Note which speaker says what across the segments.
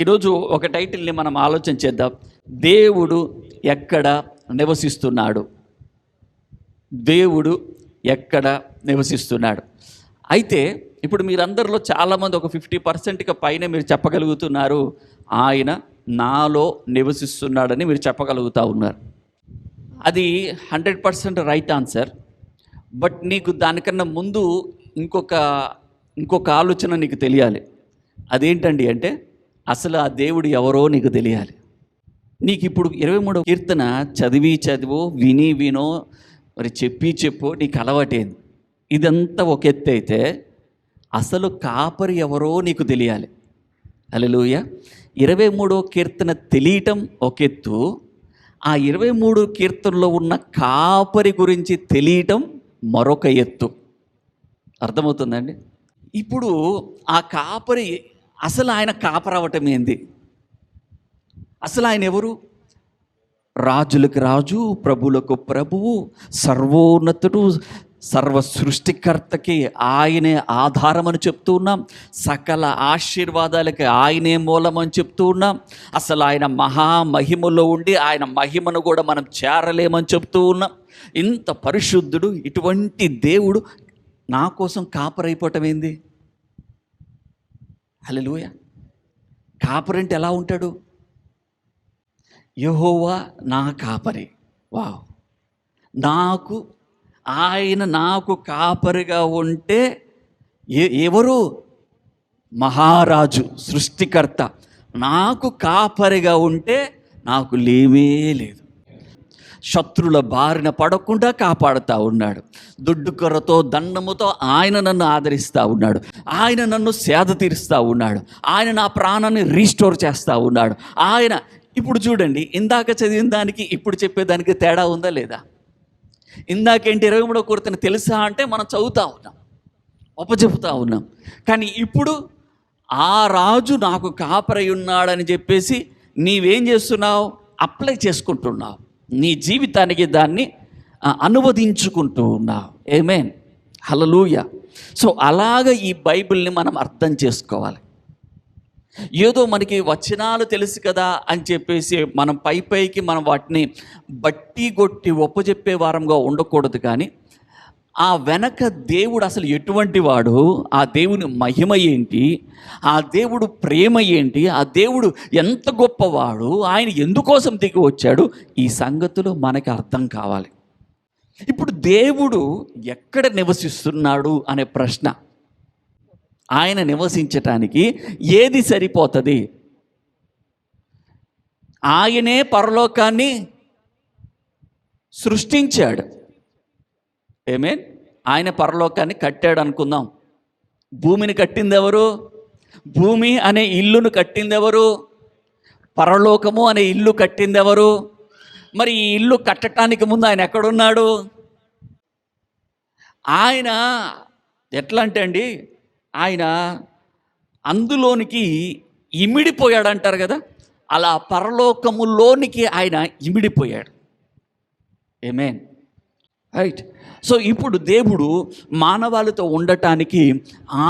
Speaker 1: ఈరోజు ఒక టైటిల్ని మనం ఆలోచన చేద్దాం. దేవుడు ఎక్కడ నివసిస్తున్నాడు? దేవుడు ఎక్కడ నివసిస్తున్నాడు? అయితే ఇప్పుడు మీరందరిలో చాలామంది ఒక 50%కి పైన మీరు చెప్పగలుగుతున్నారు, ఆయన నాలో నివసిస్తున్నాడని మీరు చెప్పగలుగుతూ ఉన్నారు. అది 100% రైట్ ఆన్సర్. బట్ నీకు దానికన్నా ముందు ఇంకొక ఆలోచన నీకు తెలియాలి. అదేంటండి అంటే, అసలు ఆ దేవుడు ఎవరో నీకు తెలియాలి. నీకు ఇప్పుడు 23వ కీర్తన చదివో వినో మరి చెప్పో నీకు అలవాటైంది. ఇదంతా ఒక ఎత్తు అయితే అసలు కాపరి ఎవరో నీకు తెలియాలి. హల్లెలూయా. 23వ కీర్తన తెలియటం ఒక ఎత్తు, ఆ 23 కీర్తనలో ఉన్న కాపరి గురించి తెలియటం మరొక ఎత్తు. అర్థమవుతుందండి? ఇప్పుడు ఆ కాపరి అసలు ఆయన కాపరవటం ఏంది? అసలు ఆయన ఎవరు? రాజులకు రాజు, ప్రభులకు ప్రభువు, సర్వోన్నతుడు, సర్వ సృష్టికర్తకి ఆయనే ఆధారమని చెప్తూ ఉన్నాం. సకల ఆశీర్వాదాలకి ఆయనే మూలమని చెప్తూ ఉన్నాం. అసలు ఆయన మహామహిమలో ఉండి ఆయన మహిమను కూడా మనం చేరలేమని చెప్తూ ఉన్నాం. ఇంత పరిశుద్ధుడు, ఇటువంటి దేవుడు నా కోసం కాపరైపోవటం ఏంది? హల్లెలూయా. కాపరంటే ఎలా ఉంటాడు? యెహోవా నా కాపరి. వావ్. ఆయన నాకు కాపరిగా ఉంటే ఎవరు? మహారాజు, సృష్టికర్త నాకు కాపరిగా ఉంటే నాకు లేమే లేదు. శత్రుల బారిన పడకుండా కాపాడుతూ ఉన్నాడు. దుడ్డుకర్రతో దండముతో ఆయన నన్ను ఆదరిస్తూ ఉన్నాడు. ఆయన నన్ను సేద తీరుస్తూ ఉన్నాడు. ఆయన నా ప్రాణాన్ని రీస్టోర్ చేస్తూ ఉన్నాడు. ఆయన ఇప్పుడు చూడండి, ఇందాక చదివిన దానికి ఇప్పుడు చెప్పేదానికి తేడా ఉందా లేదా? ఇందాకేంటి 23వ కీర్తన తెలుసా అంటే మనం చదువుతూ ఉన్నాం, చెబుతూ ఉన్నాం. కానీ ఇప్పుడు ఆ రాజు నాకు కాపరై ఉన్నాడని చెప్పేసి నీవేం చేస్తున్నావు? అప్లై చేసుకుంటున్నావు. నీ జీవితానికి దాన్ని అనువదించుకుంటూ ఉన్నావు. ఆమేన్. హల్లెలూయా. సో అలాగ ఈ బైబిల్ని మనం అర్థం చేసుకోవాలి. ఏదో మనకి వచనాలు తెలుసు కదా అని చెప్పేసి మనం పైకి మనం వాటిని బట్టి కొట్టి ఒప్పజెప్పే వారంగా ఉండకూడదు. కానీ ఆ వెనక దేవుడు అసలు ఎటువంటి వాడు, ఆ దేవుని మహిమ ఏంటి, ఆ దేవుడు ప్రేమ ఏంటి, ఆ దేవుడు ఎంత గొప్పవాడు, ఆయన ఎందుకోసం దిగి వచ్చాడు, ఈ సంగతులు మనకి అర్థం కావాలి. ఇప్పుడు దేవుడు ఎక్కడ నివసిస్తున్నాడు అనే ప్రశ్న, ఆయన నివసించటానికి ఏది సరిపోతుంది? ఆయనే పరలోకాన్ని సృష్టించాడు. ఆమేన్. ఆయన పరలోకాన్ని కట్టాడు అనుకుందాం. భూమిని కట్టింది ఎవరు? భూమి అనే ఇల్లును కట్టింది ఎవరు? పరలోకము అనే ఇల్లు కట్టింది ఎవరు? మరి ఈ ఇల్లు కట్టడానికి ముందు ఆయన ఎక్కడున్నాడు? ఆయన ఎట్లా అంటే అండి, ఆయన అందులోనికి ఇమిడిపోయాడు అంటారు కదా, అలా పరలోకములోనికి ఆయన ఇమిడిపోయాడు. ఆమేన్. రైట్. సో ఇప్పుడు దేవుడు మానవాళితో ఉండటానికి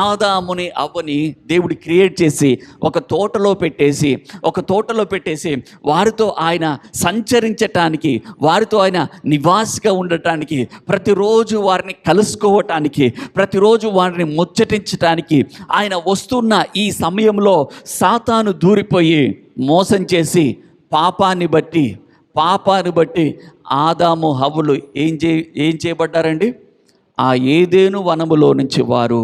Speaker 1: ఆదాముని అవ్వని దేవుడు క్రియేట్ చేసి ఒక తోటలో పెట్టేసి వారితో ఆయన సంచరించటానికి, వారితో ఆయన నివాసిగా ఉండటానికి, ప్రతిరోజు వారిని కలుసుకోవటానికి, ప్రతిరోజు వారిని ముచ్చటించటానికి ఆయన వస్తున్న ఈ సమయంలో సాతాను దూరిపోయి మోసం చేసి పాపాన్ని బట్టి ఆదాము హవ్వలు ఏం చేయబడ్డారండి? ఆ ఏదెను వనములో నుంచి వారు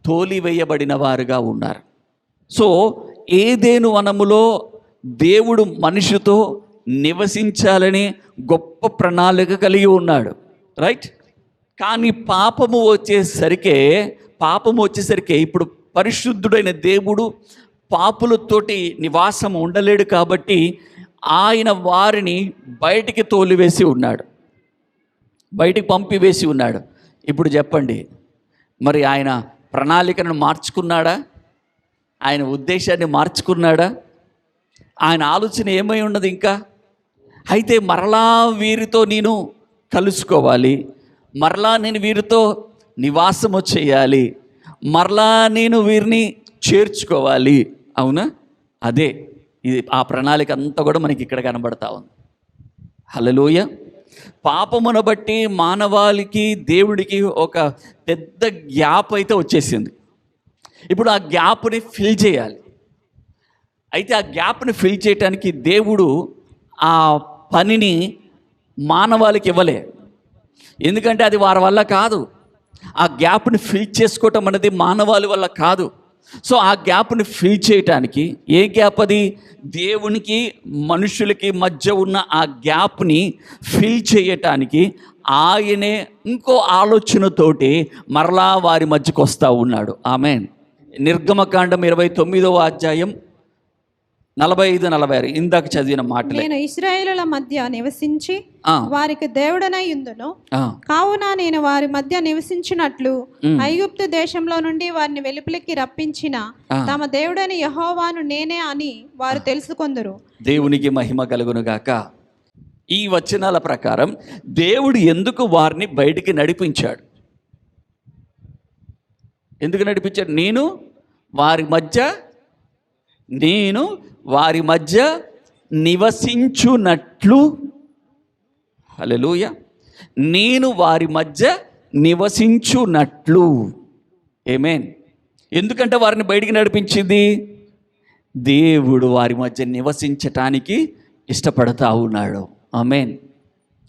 Speaker 1: తోలివేయబడిన వారుగా ఉన్నారు. సో ఏదెను వనములో దేవుడు మనిషితో నివసించాలని గొప్ప ప్రణాళిక కలిగి ఉన్నాడు. రైట్. కానీ పాపము వచ్చేసరికి ఇప్పుడు పరిశుద్ధుడైన దేవుడు పాపులతోటి నివాసం ఉండలేడు. కాబట్టి ఆయన వారిని బయటికి పంపివేసి ఉన్నాడు. ఇప్పుడు చెప్పండి, మరి ఆయన ప్రణాళికను మార్చుకున్నాడా? ఆయన ఉద్దేశాన్ని మార్చుకున్నాడా? ఆయన ఆలోచన ఏమై ఉన్నది ఇంకా? అయితే మరలా వీరితో నేను కలుసుకోవాలి, మరలా నేను వీరితో నివాసము చేయాలి, మరలా నేను వీరిని చేర్చుకోవాలి. అవునా? అదే ఇది ఆ ప్రణాళిక అంతా కూడా మనకి ఇక్కడ కనబడతా ఉంది. హల్లెలూయా. పాపమును బట్టి మానవాళికి దేవుడికి ఒక పెద్ద గ్యాప్ అయితే వచ్చేసింది. ఇప్పుడు ఆ గ్యాప్ని ఫిల్ చేయాలి. అయితే ఆ గ్యాప్ని ఫిల్ చేయడానికి దేవుడు ఆ పనిని మానవాళికి ఇవ్వలే. ఎందుకంటే అది వారి వల్ల కాదు. ఆ గ్యాప్ని ఫిల్ చేసుకోవటం అనేది మానవాళి వల్ల కాదు. సో ఆ గ్యాప్ని ఫిల్ చేయటానికి, ఏ గ్యాప్ అది? దేవునికి మనుషులకి మధ్య ఉన్న ఆ గ్యాప్ని ఫిల్ చేయటానికి ఆయనే ఇంకో ఆలోచనతోటి మరలా వారి మధ్యకు వస్తూ ఉన్నాడు. ఆమేన్. నిర్గమకాండం 29వ అధ్యాయం 45-46 ఇందాక చదివిన మాటలే.
Speaker 2: నేను ఇశ్రాయేలుల మధ్య నివసించి వారికి దేవుడనై యుందును, కావున నేను వారి మధ్య నివసించినట్లు ఐగుప్తు దేశంలో నుండి వారిని వెలుపలికి రప్పించిన తమ దేవుడని యెహోవాను నేనే అని వారు తెలుసుకొందురు.
Speaker 1: దేవునికి మహిమ కలుగును గాక. ఈ వచనాల ప్రకారం దేవుడు ఎందుకు వారిని బయటికి నడిపించాడు? ఎందుకు నడిపించాడు? నేను వారి మధ్య నివసించునట్లు. హల్లెలూయా. నేను వారి మధ్య నివసించునట్లు. ఆమేన్. ఎందుకంటే వారిని బయటికి నడిపించింది దేవుడు వారి మధ్య నివసించటానికి ఇష్టపడతా ఉన్నాడు. ఆమేన్.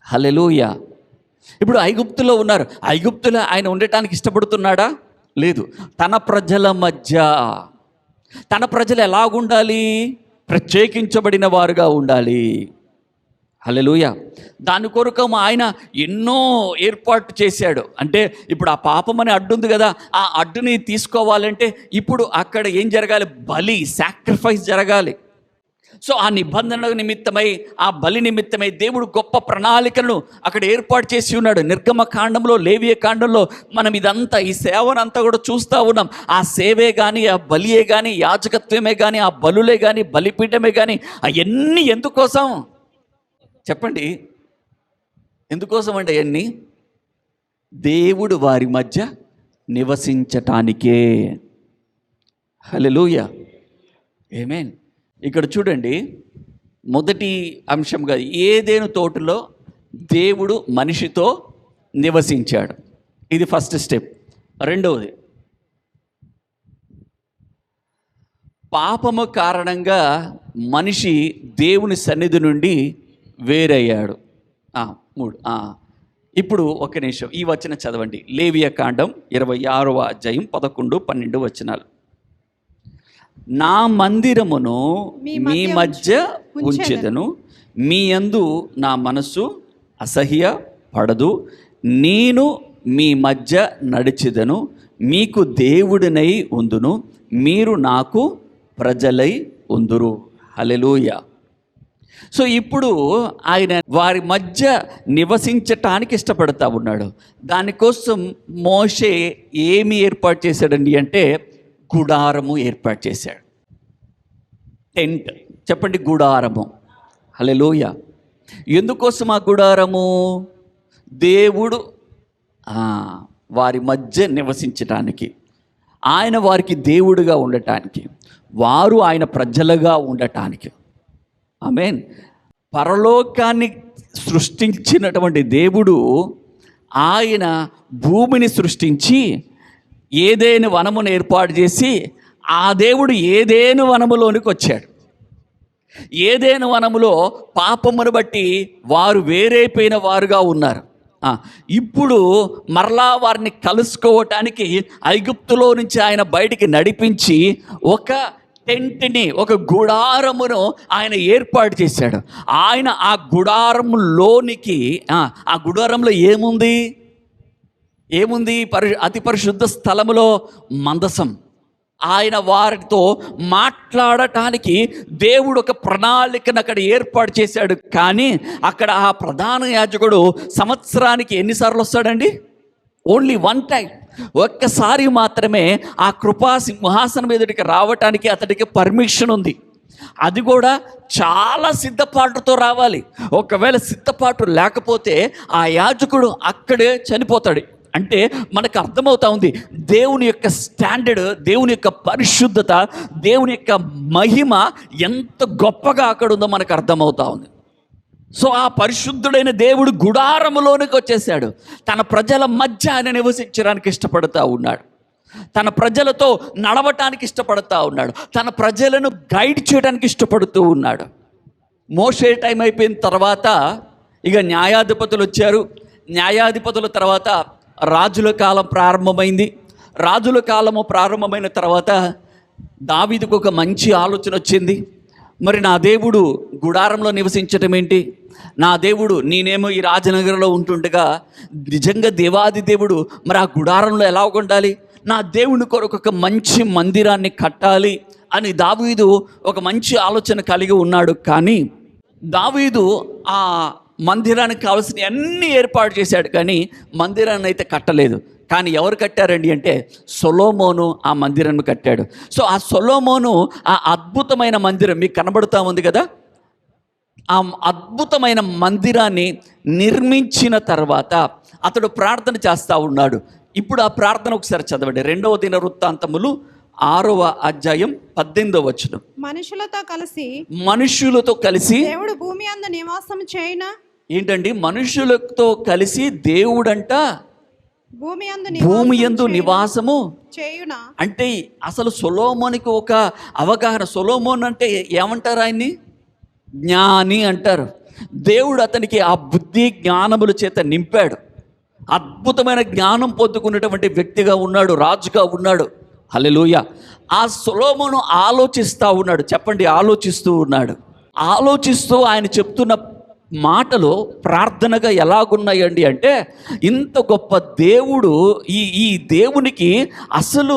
Speaker 1: హల్లెలూయా. ఇప్పుడు ఐగుప్తులో ఉన్నారు. ఐగుప్తులో ఆయన ఉండటానికి ఇష్టపడుతున్నాడా? లేదు. తన ప్రజల మధ్య, తన ప్రజలు ఎలాగుండాలి? ప్రత్యేకించబడిన వారుగా ఉండాలి. హల్లెలూయా. దాని కొరకు ఆయన ఎన్నో ఏర్పాటు చేశాడు. అంటే ఇప్పుడు ఆ పాపం అనే అడ్డు ఉంది కదా, ఆ అడ్డుని తీసుకోవాలంటే ఇప్పుడు అక్కడ ఏం జరగాలి? బలి, సాక్రిఫైస్ జరగాలి. సో ఆ నిబంధన నిమిత్తమై, ఆ బలి నిమిత్తమై దేవుడు గొప్ప ప్రణాళికలను అక్కడ ఏర్పాటు చేసి ఉన్నాడు. నిర్గమకాండంలో, లేవియ కాండంలో మనం ఇదంతా, ఈ సేవనంతా కూడా చూస్తూ ఉన్నాం. ఆ సేవే కానీ, ఆ బలియే కానీ, యాజకత్వమే కానీ, ఆ బలులే కానీ, బలిపీఠమే కానీ, అవన్నీ ఎందుకోసం చెప్పండి? ఎందుకోసం అంటే అవన్నీ దేవుడు వారి మధ్య నివసించటానికే. హల్లెలూయా. ఆమేన్. ఇక్కడ చూడండి, మొదటి అంశంగా ఏదెను తోటలో దేవుడు మనిషితో నివసించాడు. ఇది ఫస్ట్ స్టెప్. రెండవది, పాపము కారణంగా మనిషి దేవుని సన్నిధి నుండి వేరయ్యాడు. 3. ఇప్పుడు ఒక నిమిషం ఈ వచనం చదవండి. లేవియ కాండం 26వ అధ్యాయం 11-12 వచనాలు. నా మందిరమును మీ మధ్య ఉంచెదను, మీ యందు నా మనస్సు అసహ్య పడదు, నేను మీ మధ్య నడిచెదను, మీకు దేవుడినై ఉందును, మీరు నాకు ప్రజలై ఉందురు. హల్లెలూయా. సో ఇప్పుడు ఆయన వారి మధ్య నివసించటానికి ఇష్టపడతా ఉన్నాడు. దానికోసం మోషే ఏమి ఏర్పాటు చేశాడండి అంటే గుడారము ఏర్పాటు చేశాడు. టెంట్. చెప్పండి, గుడారము. హల్లెలూయా. ఎందుకోసం ఆ గుడారము? దేవుడు వారి మధ్య నివసించటానికి, ఆయన వారికి దేవుడుగా ఉండటానికి, వారు ఆయన ప్రజలుగా ఉండటానికి. ఆమేన్. పరలోకాన్ని సృష్టించినటువంటి దేవుడు ఆయన భూమిని సృష్టించి ఏదేను వనమును ఏర్పాటు చేసి ఆ దేవుడు ఏదేను వనములోనికి వచ్చాడు. ఏదేను వనములో పాపమును బట్టి వారు వేరైపోయిన వారుగా ఉన్నారు. ఇప్పుడు మరలా వారిని కలుసుకోవటానికి ఐగుప్తులో నుంచి ఆయన బయటికి నడిపించి ఒక టెంట్ని, ఒక గుడారమును ఆయన ఏర్పాటు చేశాడు. ఆయన ఆ గుడారములోనికి, ఆ గుడారంలో ఏముంది? అతి పరిశుద్ధ స్థలములో మందసం. ఆయన వారితో మాట్లాడటానికి దేవుడు ఒక ప్రణాళికను అక్కడ ఏర్పాటు చేశాడు. కానీ అక్కడ ఆ ప్రధాన యాజకుడు సంవత్సరానికి ఎన్నిసార్లు వస్తాడండి? Only 1 time. ఒక్కసారి మాత్రమే ఆ కృపా సింహాసనం ఎదుటికి రావటానికి అతడికి పర్మిషన్ ఉంది. అది కూడా చాలా సిద్ధపాటుతో రావాలి. ఒకవేళ సిద్ధపాటు లేకపోతే ఆ యాజకుడు అక్కడే చనిపోతాడు. అంటే మనకు అర్థమవుతా ఉంది దేవుని యొక్క స్టాండర్డ్, దేవుని యొక్క పరిశుద్ధత, దేవుని యొక్క మహిమ ఎంత గొప్పగా అక్కడ ఉందో మనకు అర్థమవుతా ఉంది. సో ఆ పరిశుద్ధుడైన దేవుడు గుడారములోనికి వచ్చేసాడు. తన ప్రజల మధ్య ఆయన నివసించడానికి ఇష్టపడుతూ ఉన్నాడు. తన ప్రజలతో నడవటానికి ఇష్టపడుతూ ఉన్నాడు. తన ప్రజలను గైడ్ చేయడానికి ఇష్టపడుతూ ఉన్నాడు. మోషే టైం అయిపోయిన తర్వాత ఇక న్యాయాధిపతులు వచ్చారు. న్యాయాధిపతుల తర్వాత రాజుల కాలం ప్రారంభమైంది. రాజుల కాలము ప్రారంభమైన తర్వాత దావీదుకు ఒక మంచి ఆలోచన వచ్చింది. మరి నా దేవుడు గుడారంలో నివసించటం ఏంటి? నా దేవుడు, నేనేమో ఈ రాజనగరంలో ఉంటుండగా నిజంగా దేవాది దేవుడు మరి ఆ గుడారంలో ఎలా ఉండాలి? నా దేవుని కొరకు ఒక మంచి మందిరాన్ని కట్టాలి అని దావీదు ఒక మంచి ఆలోచన కలిగి ఉన్నాడు. కానీ దావీదు ఆ మందిరానికి కావాల్సిన అన్ని ఏర్పాటు చేశాడు, కానీ మందిరాన్ని అయితే కట్టలేదు. కానీ ఎవరు కట్టారండి అంటే సొలొమోను ఆ మందిరాన్ని కట్టాడు. సో ఆ సొలొమోను ఆ అద్భుతమైన మందిరం మీకు కనబడుతూ ఉంది కదా, ఆ అద్భుతమైన మందిరాన్ని నిర్మించిన తర్వాత అతడు ప్రార్థన చేస్తూ ఉన్నాడు. ఇప్పుడు ఆ ప్రార్థన ఒకసారి చదవండి. 2వ దినవృత్తాంతములు 6వ అధ్యాయం 18వ వచనం. మనుషులతో కలిసి
Speaker 2: దేవుడు భూమి యందు నివాసం చేయునా.
Speaker 1: ఏంటండి? మనుషులతో కలిసి దేవుడంట భూమి యందు నివాసము
Speaker 2: చేయునా.
Speaker 1: అంటే అసలు సొలొమోనుకి ఒక అవగాహన. సొలొమోన్ అంటే ఏమంటారు? ఆయన్ని జ్ఞాని అంటారు. దేవుడు అతనికి ఆ బుద్ధి జ్ఞానముల చేత నింపాడు. అద్భుతమైన జ్ఞానం పొందుకున్నటువంటి వ్యక్తిగా ఉన్నాడు, రాజుగా ఉన్నాడు. హల్లెలూయా. ఆ సొలొమోను ఆలోచిస్తూ ఉన్నాడు. చెప్పండి, ఆలోచిస్తూ ఉన్నాడు. ఆలోచిస్తూ ఆయన చెప్తున్న మాటలు ప్రార్థనగా ఎలాగున్నాయండి అంటే, ఇంత గొప్ప దేవుడు, ఈ దేవునికి అసలు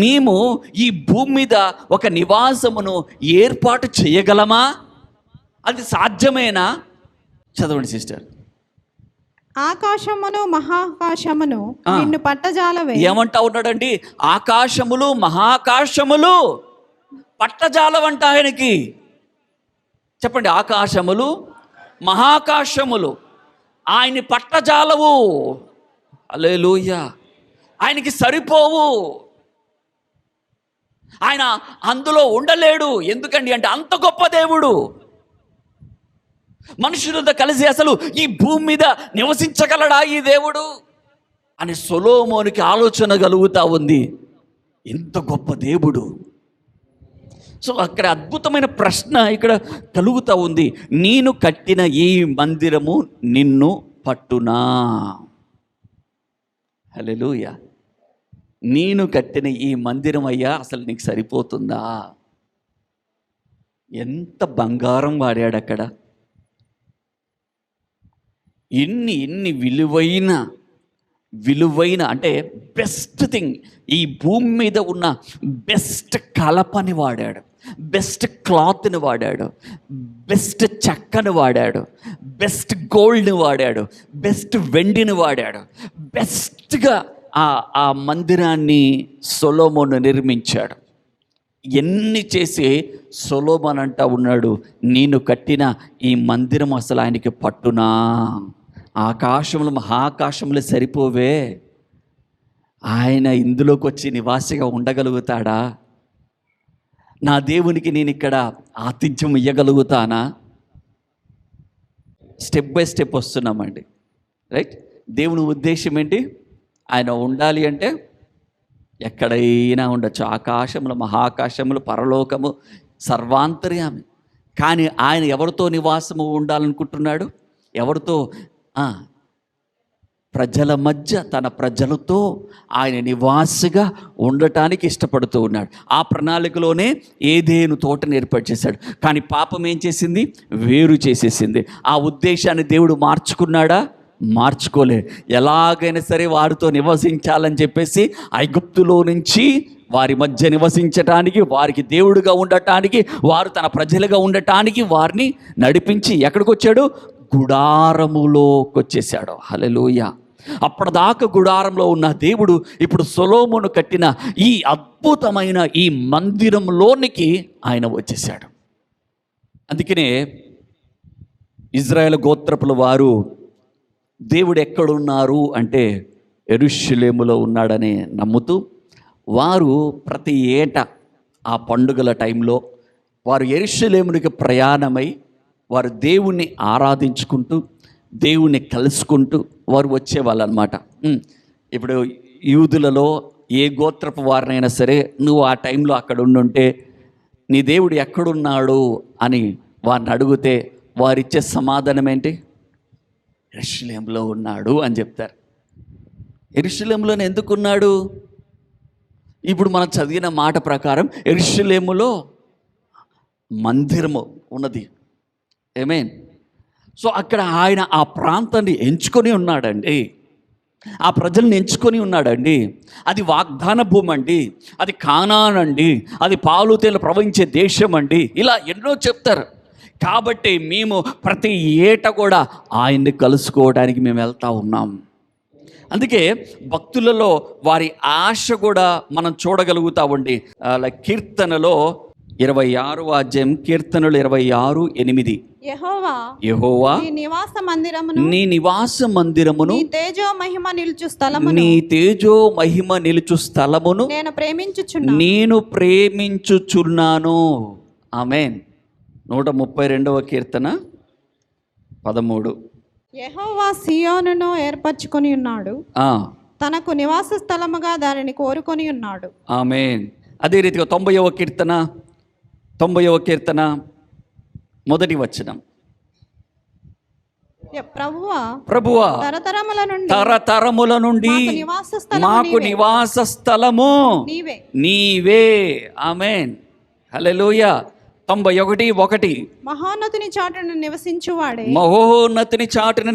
Speaker 1: మేము ఈ భూమి మీద ఒక నివాసమును ఏర్పాటు చేయగలమా? అది సాధ్యమేనా? చదవండి సిస్టర్.
Speaker 2: ఆకాశమును మహాకాశమును నిన్ను పట్టజాలవే.
Speaker 1: ఏమంటా ఉన్నాడండి? ఆకాశములు మహాకాశములు పట్టజాలవంట ఆయనకి. చెప్పండి, ఆకాశములు మహాకాశములు ఆయన్ని పట్టజాలవు. హల్లెలూయా. ఆయనకి సరిపోవు. ఆయన అందులో ఉండలేడు. ఎందుకండి అంటే అంత గొప్ప దేవుడు. మనుషులతో కలిసి అసలు ఈ భూమి మీద నివసించగలడా ఈ దేవుడు అని సొలొమోనుకి ఆలోచన కలుగుతూ ఉంది. ఎంత గొప్ప దేవుడు. సో అక్కడ అద్భుతమైన ప్రశ్న ఇక్కడ కలుగుతూ ఉంది. నేను కట్టిన ఈ మందిరము నిన్ను పట్టునా? హల్లెలూయా. నేను కట్టిన ఈ మందిరం అయ్యా అసలు నీకు సరిపోతుందా? ఎంత బంగారం వాడాడు అక్కడ. ఇన్ని విలువైన అంటే బెస్ట్ థింగ్, ఈ భూమి మీద ఉన్న బెస్ట్ కలపని వాడాడు, బెస్ట్ క్లాత్ని వాడాడు, బెస్ట్ చెక్కని వాడాడు, బెస్ట్ గోల్డ్ని వాడాడు, బెస్ట్ వెండిని వాడాడు. బెస్ట్గా ఆ మందిరాన్ని సొలొమోను నిర్మించాడు. ఎన్ని చేసి సొలొమోను అంటా ఉన్నాడు, నేను కట్టిన ఈ మందిరం అసలు ఆయనకి పట్టునా? ఆకాశములు మహాకాశములు సరిపోవే, ఆయన ఇందులోకి వచ్చి నివాసిగా ఉండగలుగుతాడా? నా దేవునికి నేను ఇక్కడ ఆతిథ్యం ఇవ్వగలుగుతానా? స్టెప్ బై స్టెప్ వస్తున్నామండి, రైట్? దేవుని ఉద్దేశం ఏంటి? ఆయన ఉండాలి అంటే ఎక్కడైనా ఉండొచ్చు. ఆకాశములు మహాకాశములు పరలోకము సర్వాంతర్యామి. కానీ ఆయన ఎవరితో నివాసము ఉండాలనుకుంటున్నాడు? ఎవరితో? ప్రజల మధ్య, తన ప్రజలతో ఆయన నివాసిగా ఉండటానికి ఇష్టపడుతూ ఉన్నాడు. ఆ ప్రణాళికలోనే ఏదేను తోటను ఏర్పాటు చేశాడు. కానీ పాపం ఏం చేసింది? వేరు చేసేసింది. ఆ ఉద్దేశాన్ని దేవుడు మార్చుకున్నాడా? మార్చుకోలే. ఎలాగైనా సరే వారితో నివసించాలని చెప్పేసి ఐగుప్తులో నుంచి వారి మధ్య నివసించటానికి, వారికి దేవుడిగా ఉండటానికి, వారు తన ప్రజలుగా ఉండటానికి వారిని నడిపించి ఎక్కడికి వచ్చాడు? గుడారములోకి వచ్చేసాడు. హల్లెలూయా. అప్పటిదాకా గుడారంలో ఉన్న దేవుడు ఇప్పుడు సొలొమోను కట్టిన ఈ అద్భుతమైన ఈ మందిరంలోనికి ఆయన వచ్చేసాడు. అందుకనే ఇజ్రాయేల్ గోత్రపుల వారు దేవుడు ఎక్కడున్నారు అంటే యెరూషలేములో ఉన్నాడని నమ్ముతూ వారు ప్రతి ఏటా ఆ పండుగల టైంలో వారు యెరూషలేమునికి ప్రయాణమై వారు దేవుణ్ణి ఆరాధించుకుంటూ దేవుణ్ణి కలుసుకుంటూ వారు వచ్చేవాళ్ళు అనమాట. ఇప్పుడు యూదులలో ఏ గోత్రపు వారినైనా సరే నువ్వు ఆ టైంలో అక్కడ ఉండుంటే నీ దేవుడు ఎక్కడున్నాడు అని వారిని అడిగితే వారిచ్చే సమాధానం ఏంటి? యెరూషలేములో ఉన్నాడు అని చెప్తారు. యెరూషలేములోనే ఎందుకున్నాడు? ఇప్పుడు మనం చదివిన మాట ప్రకారం యెరూషలేములో మందిరము ఉన్నది. ఆమేన్. సో అక్కడ ఆయన ఆ ప్రాంతాన్ని ఎంచుకొని ఉన్నాడండి, ఆ ప్రజల్ని ఎంచుకొని ఉన్నాడండి. అది వాగ్దాన భూమి అండి, అది కానాన్ అండి, అది పాలు తేనెలు ప్రవహించే దేశం అండి, ఇలా ఎన్నో చెప్తారు. కాబట్టి మేము ప్రతి ఏటా కూడా ఆయన్ని కలుసుకోవడానికి మేము వెళ్తూ ఉన్నాం. అందుకే భక్తులలో వారి ఆశ కూడా మనం చూడగలుగుతామండి. లైక్ కీర్తనలో 26వ అధ్యాయం, కీర్తనలు 26:8, యెహోవా నీ నివాస మందిరమును నీ తేజో మహిమ నిలుచు స్థలమును నేను ప్రేమించుచున్నాను. ఆమేన్. 132వ కీర్తన 13.
Speaker 2: యెహోవా సియోనును ఏర్పరచుకొని ఉన్నాడు, తనకు నివాస స్థలముగా దానిని కోరుకొని ఉన్నాడు.
Speaker 1: ఆమేన్. అదే రీతిగా 90వ కీర్తన 1వ వచనం. ప్రభువా తరతరముల నుండి మాకు నివాస స్థలము నీవే. ఆమేన్. హల్లెలూయా. 91:1
Speaker 2: మహోన్నతుని చాటున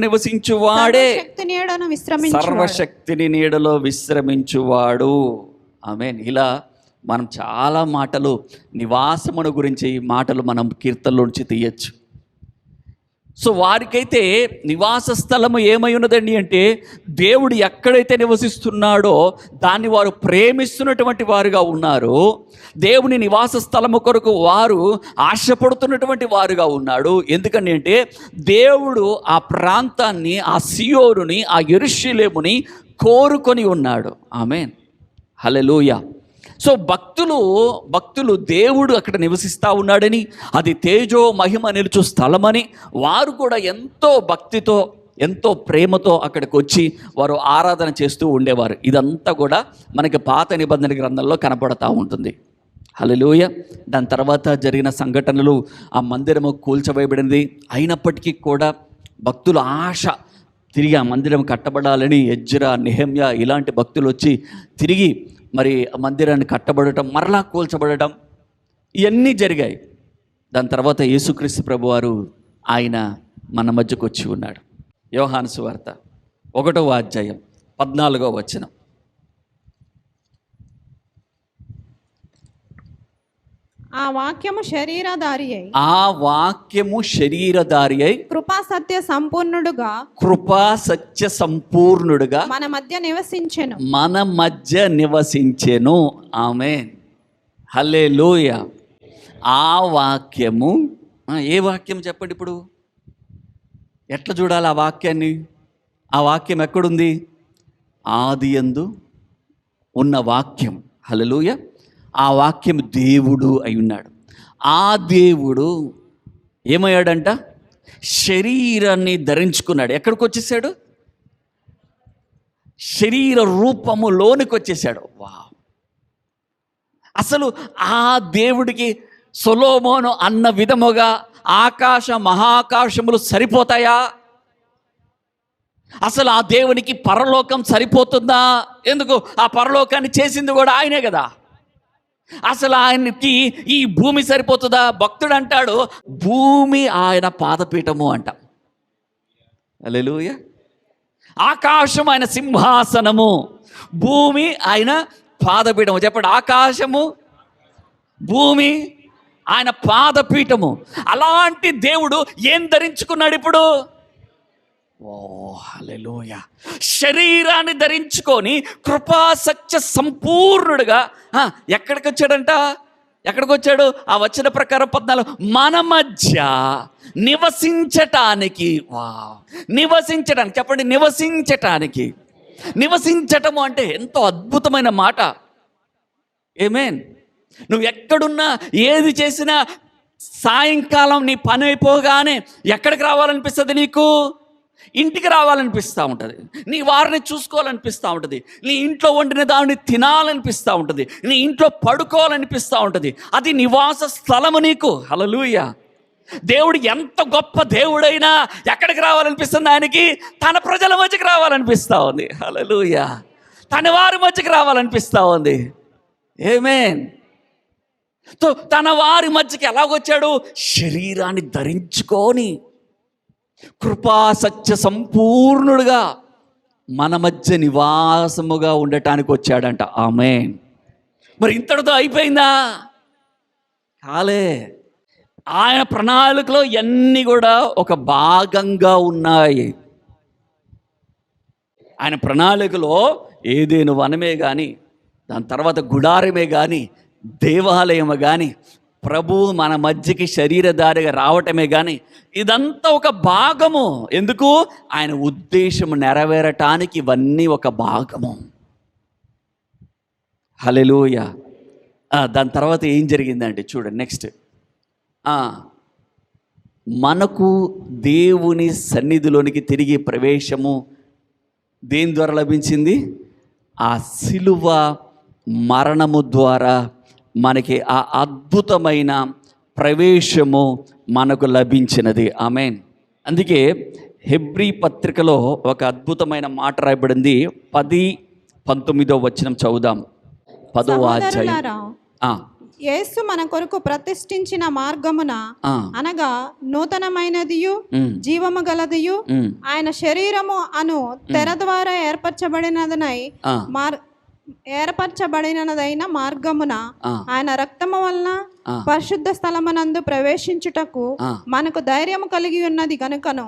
Speaker 1: నివసించువాడే సర్వశక్తిని నీడలో విశ్రమించువాడు. ఆమేన్. ఇలా మనం చాలా మాటలు నివాసమును గురించి మాటలు మనం కీర్తనలోంచి తీయచ్చు. సో వారికైతే నివాస స్థలము ఏమై ఉన్నదండి అంటే, దేవుడు ఎక్కడైతే నివసిస్తున్నాడో దాన్ని వారు ప్రేమిస్తున్నటువంటి వారుగా ఉన్నారు. దేవుని నివాస స్థలము కొరకు వారు ఆశపడుతున్నటువంటి వారుగా ఉన్నాడు. ఎందుకని అంటే దేవుడు ఆ ప్రాంతాన్ని, ఆ సియోనుని, ఆ యెరూషలేముని కోరుకొని ఉన్నాడు. ఆమేన్. హల్లెలూయా. సో భక్తులు దేవుడు అక్కడ నివసిస్తూ ఉన్నాడని, అది తేజో మహిమ నిలుచు స్థలమని వారు కూడా ఎంతో భక్తితో, ఎంతో ప్రేమతో అక్కడికి వచ్చి వారు ఆరాధన చేస్తూ ఉండేవారు. ఇదంతా కూడా మనకి పాత నిబంధన గ్రంథంలో కనపడతా ఉంటుంది. హల్లెలూయా. దాని తర్వాత జరిగిన సంఘటనలు, ఆ మందిరము కూల్చవేయబడింది. అయినప్పటికీ కూడా భక్తుల ఆశ తిరిగి ఆ మందిరం కట్టబడాలని ఎజ్రా, నెహెమ్యా ఇలాంటి భక్తులు వచ్చి తిరిగి మరి మందిరాన్ని కట్టబడటం, మరలా కూల్చబడటం, ఇవన్నీ జరిగాయి. దాని తర్వాత యేసుక్రీస్తు ప్రభువారు ఆయన మన మధ్యకు వచ్చి ఉన్నాడు. యోహాను సువార్త 1వ అధ్యాయం 14వ వచనం.
Speaker 2: ఆ వాక్యము శరీరధారి అయి కృపా సత్య సంపూర్ణుడుగా మన మధ్య నివసించెను. ఆమేన్. హల్లెలూయా. ఆ వాక్యము, ఏ వాక్యం చెప్పండి ఇప్పుడు? ఎట్లా చూడాలి ఆ వాక్యాన్ని? ఆ వాక్యం ఎక్కడుంది? ఆదియందు ఉన్న వాక్యం. హల్లెలూయా. ఆ వాక్యం దేవుడు అయి ఉన్నాడు. ఆ దేవుడు ఏమయ్యాడంట? శరీరాన్ని ధరించుకున్నాడు. ఎక్కడికి వచ్చేసాడు? శరీర రూపములోనికి వచ్చేసాడు. వా! అసలు ఆ దేవుడికి సొలొమోను అన్న విధముగా ఆకాశ మహాకాశములు సరిపోతాయా? అసలు ఆ దేవునికి పరలోకం సరిపోతుందా? ఎందుకు? ఆ పరలోకాన్ని చేసింది కూడా ఆయనే కదా. అసలు ఆయనకి ఈ భూమి సరిపోతుందా? భక్తుడు అంటాడు, భూమి ఆయన పాదపీఠము అంట. హల్లెలూయా. ఆకాశం ఆయన సింహాసనము, భూమి ఆయన పాదపీఠము. చెప్పండి, ఆకాశము భూమి ఆయన పాదపీఠము. అలాంటి దేవుడు ఏం ధరించుకున్నాడు ఇప్పుడు? ఓ హల్లెలూయా. శరీరాన్ని ధరించుకొని కృపా సత్య సంపూర్ణుడుగా ఎక్కడికి వచ్చాడంట? ఎక్కడికి వచ్చాడు? ఆ వచన ప్రకారం 14, మన మధ్య నివసించటానికి. వా! నివసించటానికి. చెప్పండి, నివసించటానికి.
Speaker 1: నివసించటము అంటే ఎంతో అద్భుతమైన మాట. ఆమేన్. నువ్వు ఎక్కడున్నా ఏది చేసినా సాయంకాలం నీ పని అయిపోగానే ఎక్కడికి రావాలనిపిస్తుంది? నీకు ఇంటికి రావాలనిపిస్తూ ఉంటుంది, నీ వారిని చూసుకోవాలనిపిస్తూ ఉంటుంది, నీ ఇంట్లో వండిన దాన్ని తినాలనిపిస్తూ ఉంటుంది, నీ ఇంట్లో పడుకోవాలనిపిస్తూ ఉంటుంది. అది నివాస స్థలము నీకు. హల్లెలూయా. దేవుడు ఎంత గొప్ప దేవుడైనా ఎక్కడికి రావాలనిపిస్తుంది? ఆయనకి తన ప్రజల మధ్యకి రావాలనిపిస్తూ ఉంది. హల్లెలూయా. తన వారి మధ్యకి రావాలనిపిస్తూ ఉంది. ఆమేన్. తన వారి మధ్యకి ఎలాగొచ్చాడు? శరీరాన్ని ధరించుకొని కృపా సత్య సంపూర్ణుడుగా మన మధ్య నివాసముగా ఉండటానికి వచ్చాడంట. ఆమేన్. మరి ఇంతటితో అయిపోయిందా? కాలే. ఆయన ప్రణాళికలో ఇవన్నీ కూడా ఒక భాగంగా ఉన్నాయి. ఆయన ప్రణాళికలో ఏదేను వనమే కానీ, దాని తర్వాత గుడారమే కానీ, దేవాలయము కానీ, ప్రభువు మన మధ్యకి శరీరధారిగా రావటమే కానీ, ఇదంతా ఒక భాగము. ఎందుకు? ఆయన ఉద్దేశం నెరవేరటానికి ఇవన్నీ ఒక భాగము. హల్లెలూయా. దాని తర్వాత ఏం జరిగిందంటే చూడండి, నెక్స్ట్ మనకు దేవుని సన్నిధిలోనికి తిరిగి ప్రవేశము దేని ద్వారా లభించింది? ఆ సిలువ మరణము ద్వారా మనకి ఆ అద్భుతమైన ప్రవేశము మనకు లభించినది. ఆమేన్. అందుకే హెబ్రీ పత్రికలో ఒక అద్భుతమైన మాట రాయబడింది. 10-19 వచనం చదువుదాం. 10వ అధ్యాయం.
Speaker 2: యేసు మన కొరకు ప్రతిష్ఠించిన మార్గమున అనగా నూతనమైనదియు జీవము గలదియు ఆయన శరీరము అను తెర ద్వారా ఏర్పరచబడినదైన మార్గమున ఆయన రక్తము వలన పరిశుద్ధ స్థలమునందు ప్రవేశించుటకు మనకు ధైర్యము కలిగి ఉన్నది గనుకను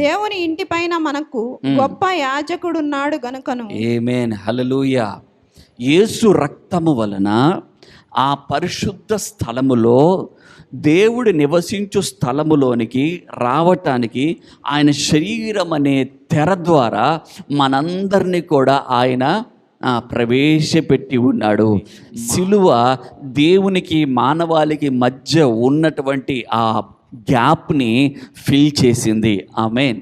Speaker 2: దేవుని ఇంటి పైన మనకు గొప్ప యాజకుడున్నాడు గనుకను.
Speaker 1: ఆమేన్. హల్లెలూయా. యేసు రక్తము వలన ఆ పరిశుద్ధ స్థలములో దేవుడు నివసించు స్థలములోనికి రావటానికి ఆయన శరీరం అనే తెర ద్వారా మనందరినీ కూడా ఆయన ప్రవేశపెట్టి ఉన్నాడు. సిలువ దేవునికి మానవాళికి మధ్య ఉన్నటువంటి ఆ గ్యాప్ని ఫిల్ చేసింది. ఆమేన్.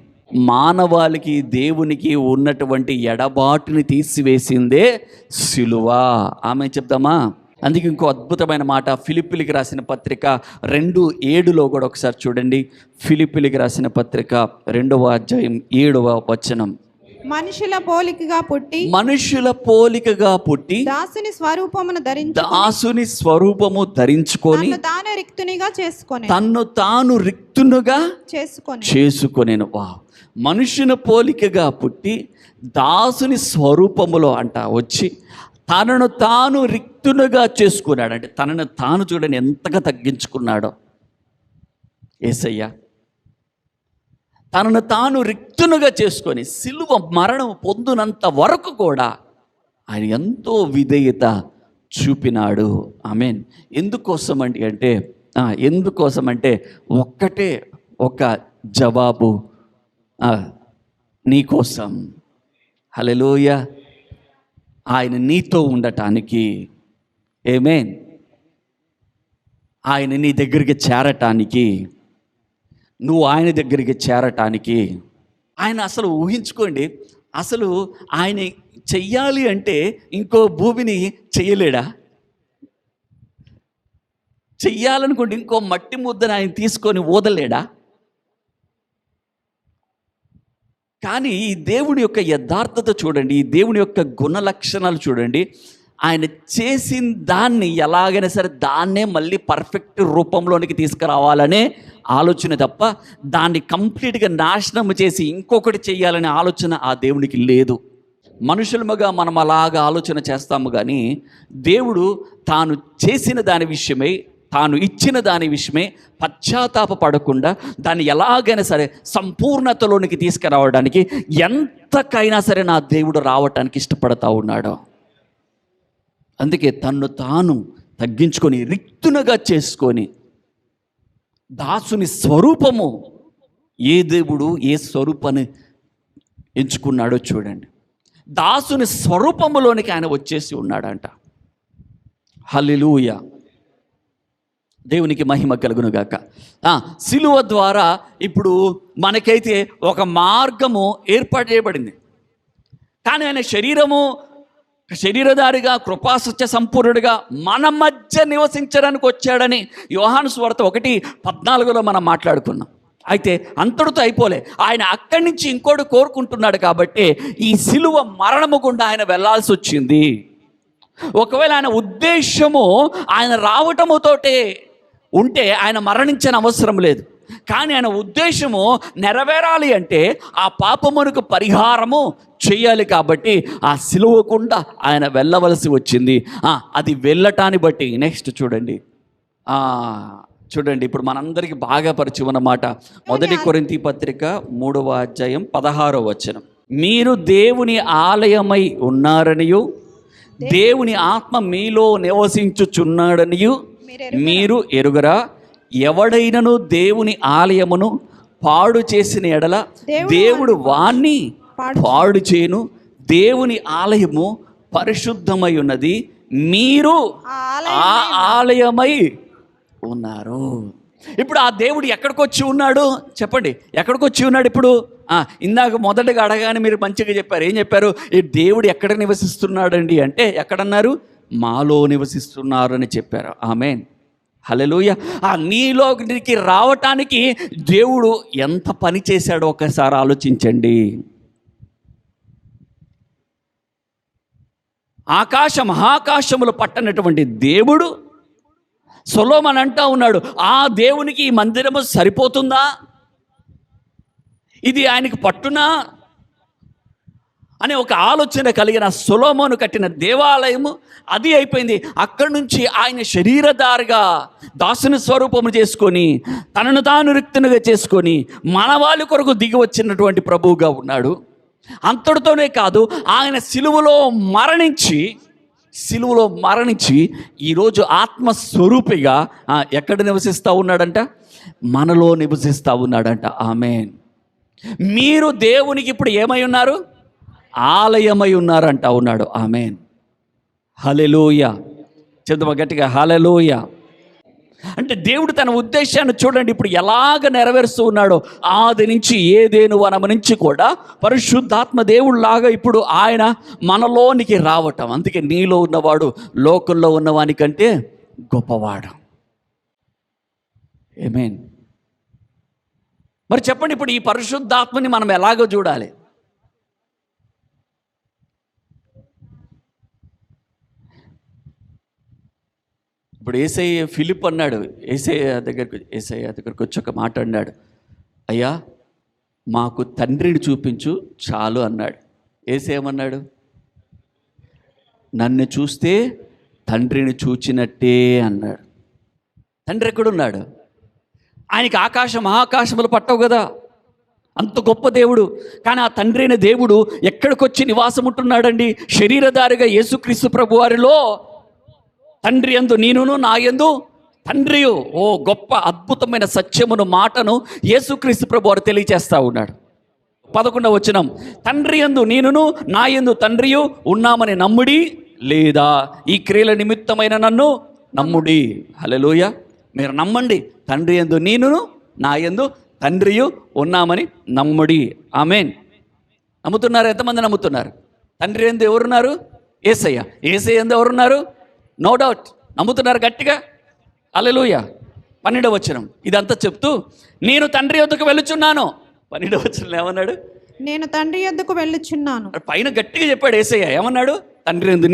Speaker 1: మానవాళికి దేవునికి ఉన్నటువంటి ఎడబాటుని తీసివేసిందే సిలువ. ఆమె చెప్దామా? అందుకే ఇంకో అద్భుతమైన మాట ఫిలిప్పీలకు రాసిన పత్రిక 2:7 కూడా ఒకసారి చూడండి. ఫిలిప్పీలకు రాసిన పత్రిక 2వ అధ్యాయం 7వ వచనం.
Speaker 2: మనుషుల పోలికగా పుట్టి దాసుని స్వరూపము ధరించుకొని తన్ను తాను రిక్తునిగా చేసుకొనెను. మనుషుని పోలికగా పుట్టి దాసుని స్వరూపములో వచ్చి తనను తాను రిక్తునిగా చేసుకున్నాడు. అంటే తనను తాను చూడని ఎంతగా తగ్గించుకున్నాడో యేసయ్య. తనను తాను రిక్తునిగా చేసుకొని సిలువ మరణం పొందునంత వరకు కూడా ఆయన ఎంతో విధేయత చూపినాడు. ఆమేన్. ఎందుకోసమంటే ఒక్కటే ఒక జవాబు నీకోసం. హల్లెలూయా. ఆయన నీతో ఉండటానికి. ఆమేన్. ఆయన నీ దగ్గరికి చేరటానికి, నువ్వు ఆయన దగ్గరికి చేరటానికి. ఆయన అసలు ఊహించుకోండి, అసలు ఆయన చెయ్యాలి అంటే ఇంకో భూమిని చెయ్యలేడా? చెయ్యాలనుకోండి ఇంకో మట్టి ముద్దను ఆయన తీసుకొని వదలేడా? కానీ ఈ దేవుని యొక్క యథార్థత చూడండి, ఈ దేవుని యొక్క గుణ లక్షణాలు చూడండి. ఆయన చేసిన దాన్ని ఎలాగైనా సరే దాన్నే మళ్ళీ పర్ఫెక్ట్ రూపంలోనికి తీసుకురావాలనే ఆలోచన తప్ప దాన్ని కంప్లీట్గా నాశనం చేసి ఇంకొకటి చేయాలనే ఆలోచన ఆ దేవునికి లేదు. మనుషులముగా మనం అలాగా ఆలోచన చేస్తాము, కానీ దేవుడు తాను చేసిన దాని విషయమై, తాను ఇచ్చిన దాని విషయమే పశ్చాత్తాప పడకుండా దాన్ని ఎలాగైనా సరే సంపూర్ణతలోనికి తీసుకురావడానికి ఎంతకైనా సరే నా దేవుడు రావటానికి ఇష్టపడతా ఉన్నాడు. అందుకే తన్ను తాను తగ్గించుకొని రిక్తునగా చేసుకొని దాసుని స్వరూపము, ఏ దేవుడు ఏ స్వరూపాన్ని ఎంచుకున్నాడో చూడండి.
Speaker 1: దాసుని స్వరూపములోనికి ఆయన వచ్చేసి ఉన్నాడంట. హల్లెలూయా, దేవునికి మహిమ కలుగునుగాక. సిలువ ద్వారా ఇప్పుడు మనకైతే ఒక మార్గము ఏర్పాటు చేయబడింది. కానీ ఆయన శరీరధారిగా కృపాసత్య సంపూర్ణుడిగా మన మధ్య నివసించడానికి వచ్చాడని యోహాను సువార్త 1:14 మనం మాట్లాడుకున్నాం. అయితే అంతటితో అయిపోలే, ఆయన అక్కడి నుంచి ఇంకోటి కోరుకుంటున్నాడు. కాబట్టి ఈ సిలువ మరణము గుండా ఆయన వెళ్ళాల్సి వచ్చింది. ఒకవేళ ఆయన ఉద్దేశము ఆయన రావటముతోటే ఉంటే ఆయన మరణించని అవసరం లేదు. కానీ ఆయన ఉద్దేశము నెరవేరాలి అంటే ఆ పాపమునకు పరిహారము చేయాలి. కాబట్టి ఆ సిలువ గుండా ఆయన వెళ్ళవలసి వచ్చింది. అది వెళ్ళటాన్ని బట్టి నెక్స్ట్ చూడండి, ఇప్పుడు మనందరికీ బాగా పరిచయం అన్నమాట. 1 కొరింథీ పత్రిక 3:16 మీరు దేవుని ఆలయమై ఉన్నారనియు దేవుని ఆత్మ మీలో నివసించుచున్నాడనియు మీరు ఎరుగరా? ఎవడైనను దేవుని ఆలయమును పాడు చేసిన ఎడల దేవుడు వాణ్ణి పాడు చేయను. దేవుని ఆలయము పరిశుద్ధమై ఉన్నది, మీరు ఆ ఆలయమై ఉన్నారు. ఇప్పుడు ఆ దేవుడు ఎక్కడికి వచ్చి ఉన్నాడు చెప్పండి? ఎక్కడికి వచ్చి ఉన్నాడు ఇప్పుడు? ఇందాక మొదటగా అడగానే మీరు మంచిగా చెప్పారు. ఏం చెప్పారు? ఈ దేవుడు ఎక్కడ నివసిస్తున్నాడండి అంటే ఎక్కడన్నారు? మాలో నివసిస్తున్నారు అని చెప్పారు. ఆమేన్, హల్లెలూయా. నీలోకి రావటానికి దేవుడు ఎంత పని చేశాడో ఒకసారి ఆలోచించండి. మహాకాశములు పట్టనటువంటి దేవుడు సొలొమోను అంటా ఉన్నాడు, ఆ దేవునికి ఈ మందిరము సరిపోతుందా? ఇది ఆయనకి పట్టునా అనే ఒక ఆలోచన కలిగిన సొలొమోను కట్టిన దేవాలయము అది అయిపోయింది. అక్కడి నుంచి ఆయన శరీరధారిగా దాసుని స్వరూపము చేసుకొని తనను తాను రిక్తునిగా చేసుకొని మన వాళ్ళ కొరకు దిగి వచ్చినటువంటి ప్రభువుగా ఉన్నాడు. అంతటితోనే కాదు, ఆయన సిలువలో మరణించి ఈరోజు ఆత్మస్వరూపిగా ఎక్కడ నివసిస్తూ ఉన్నాడంట? మనలో నివసిస్తూ ఉన్నాడంట. ఆమేన్. మీరు దేవునికి ఇప్పుడు ఏమై ఉన్నారు? ఆలయమై ఉన్నారంట ఉన్నాడు. ఆమేన్, హల్లెలూయా. చెప్దామా గట్టిగా? హల్లెలూయా. అంటే దేవుడు తన ఉద్దేశాన్ని చూడండి ఇప్పుడు ఎలాగ నెరవేరుస్తూ ఉన్నాడో. ఆది నుంచి ఏదేను వనము నుంచి కూడా పరిశుద్ధాత్మ దేవుళ్ళలాగా ఇప్పుడు ఆయన మనలోనికి రావటం. అందుకే నీలో ఉన్నవాడు లోకంలో ఉన్నవానికంటే గొప్పవాడు. ఆమేన్. మరి చెప్పండి, ఇప్పుడు ఈ పరిశుద్ధాత్మని మనం ఎలాగో చూడాలి? ఇప్పుడు యేసయ్య ఫిలిప్ అన్నాడు, యేసయ్య దగ్గరికి వచ్చి ఒక మాట అన్నాడు, అయ్యా మాకు తండ్రిని చూపించు చాలు అన్నాడు. యేసయ్య ఏమన్నాడు? నన్ను చూస్తే తండ్రిని చూచినట్టే అన్నాడు. తండ్రి ఎక్కడున్నాడు? ఆయనకి మహాకాశములు పట్టవు కదా, అంత గొప్ప దేవుడు. కానీ ఆ తండ్రి అయిన దేవుడు ఎక్కడికొచ్చి నివాసం ఉంటున్నాడండి? శరీరధారిగా యేసుక్రీస్తు ప్రభు వారిలో తండ్రి యందు నేనును నా యందు తండ్రియు. ఓ గొప్ప అద్భుతమైన సత్యమును మాటను యేసుక్రీస్తు ప్రభు వారు తెలియచేస్తూ ఉన్నాడు. 11వ వచనం, తండ్రి యందు నేనును నా యందు తండ్రియు ఉన్నామని నమ్ముడి, లేదా ఈ క్రియల నిమిత్తమైన నన్ను నమ్ముడి. హల్లెలూయా. మీరు నమ్మండి, తండ్రి యందు నేనును నా యందు తండ్రియు ఉన్నామని నమ్ముడి. ఆమేన్. నమ్ముతున్నారు? ఎంతమంది నమ్ముతున్నారు? తండ్రి యందు ఎవరున్నారు? యేసయ్య. యేసయ్య యందు ఎవరున్నారు? No doubt. నమ్ముతున్నారు గట్టిగా? హల్లెలూయా. 12వ వచనం ఇదంతా చెప్తూ నేను తండ్రి యొద్దకు వెళ్ళుచున్నాను. 12వ వచనం ఏమన్నాడు?
Speaker 2: నేను తండ్రి యొద్దకు వెళ్ళుచున్నాను.
Speaker 1: పైన గట్టిగా చెప్పాడు యేసయ్య. ఏమన్నాడు? తండ్రి యందు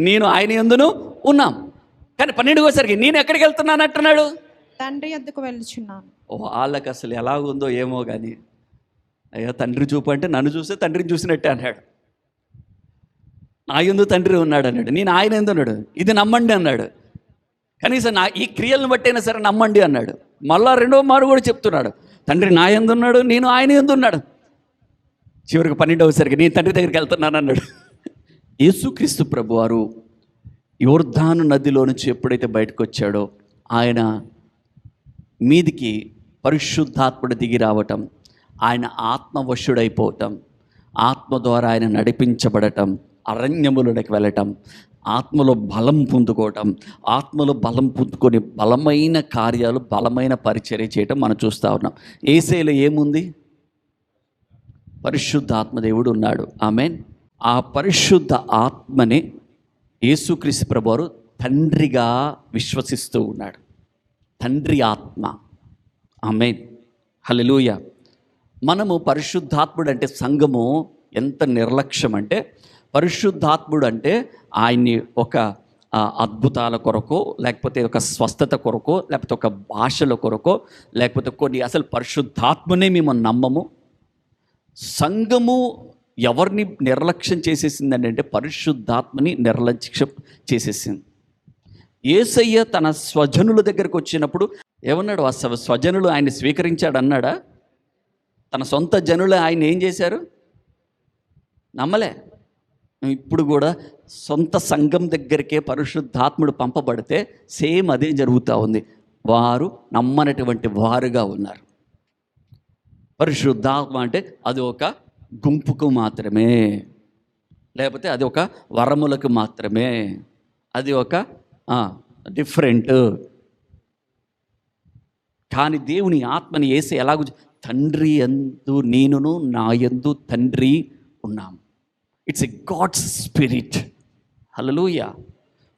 Speaker 1: నేను ఆయన యందును ఉన్నాం. కానీ 12వసరికి నేను ఎక్కడికి వెళ్తున్నాను అంటున్నాడు?
Speaker 2: తండ్రి యొద్దకు వెళ్ళుచున్నాను.
Speaker 1: వాళ్ళకి అసలు ఎలాగుందో ఏమో కానీ, అయ్యా తండ్రి చూపు అంటే నన్ను చూస్తే తండ్రిని చూసినట్టే అన్నాడు. నా యందు తండ్రి ఉన్నాడు అన్నాడు. నేను ఆయన యందు ఉన్నాడు, ఇది నమ్మండి అన్నాడు. కనీసం ఈ క్రియలను బట్టైనా సరే నమ్మండి అన్నాడు. మళ్ళా 2వ మారు కూడా చెప్తున్నాడు, తండ్రి నా యందు ఉన్నాడు, నేను ఆయన యందు ఉన్నాడు. చివరికి 12వసరికి నేను తండ్రి దగ్గరికి వెళ్తున్నాను అన్నాడు. యేసుక్రీస్తు ప్రభు వారు యోర్దాను నదిలో నుంచి ఎప్పుడైతే బయటకు వచ్చాడో ఆయన మీదికి పరిశుద్ధాత్ముడు దిగి రావటం, ఆయన ఆత్మవశుడైపోవటం, ఆత్మ ద్వారా ఆయన నడిపించబడటం, అరణ్యములకి వెళ్ళటం, ఆత్మలో బలం పొందుకోవటం, ఆత్మలో బలం పొందుకొని బలమైన కార్యాలు, బలమైన పరిచర్య చేయటం మనం చూస్తూ ఉన్నాం. యేసేలో ఏముంది? పరిశుద్ధ ఆత్మదేవుడు ఉన్నాడు. ఆమేన్. ఆ పరిశుద్ధ ఆత్మని యేసుక్రీస్తు ప్రభువారు తండ్రిగా విశ్వసిస్తూ ఉన్నాడు. తండ్రి ఆత్మ. ఆమేన్. హల్లెలూయా. మనము పరిశుద్ధాత్ముడు అంటే సంఘము ఎంత నిర్లక్ష్యం అంటే, పరిశుద్ధాత్ముడు అంటే ఆయన్ని ఒక అద్భుతాల కొరకో, లేకపోతే ఒక స్వస్థత కొరకో, లేకపోతే ఒక భాషల కొరకో, లేకపోతే కొన్ని అసలు పరిశుద్ధాత్మనే మేము నమ్మము. సంఘము ఎవరిని నిర్లక్ష్యం చేసేసిందండి అంటే పరిశుద్ధాత్మని నిర్లక్ష్యం చేసేసింది. యేసయ్య తన స్వజనుల దగ్గరికి వచ్చినప్పుడు ఏమన్నాడు? ఆ స్వజనులు ఆయన స్వీకరించాడు అన్నాడా? తన సొంత జనులు ఆయన ఏం చేశారు? నమ్మలే. ఇప్పుడు కూడా సొంత సంఘం దగ్గరికే పరిశుద్ధాత్ముడు పంపబడితే సేమ్ అదే జరుగుతూ ఉంది. వారు నమ్మనటువంటి వారుగా ఉన్నారు. పరిశుద్ధాత్మ అంటే అది ఒక గుంపుకు మాత్రమే, లేకపోతే అది ఒక వరములకు మాత్రమే, అది ఒక డిఫరెంట్. కానీ దేవుని ఆత్మని యేసు ఎలాగో తండ్రి యందు నేనును నా యందు తండ్రి ఉన్నాం. It's a God's spirit. హల్లెలూయా.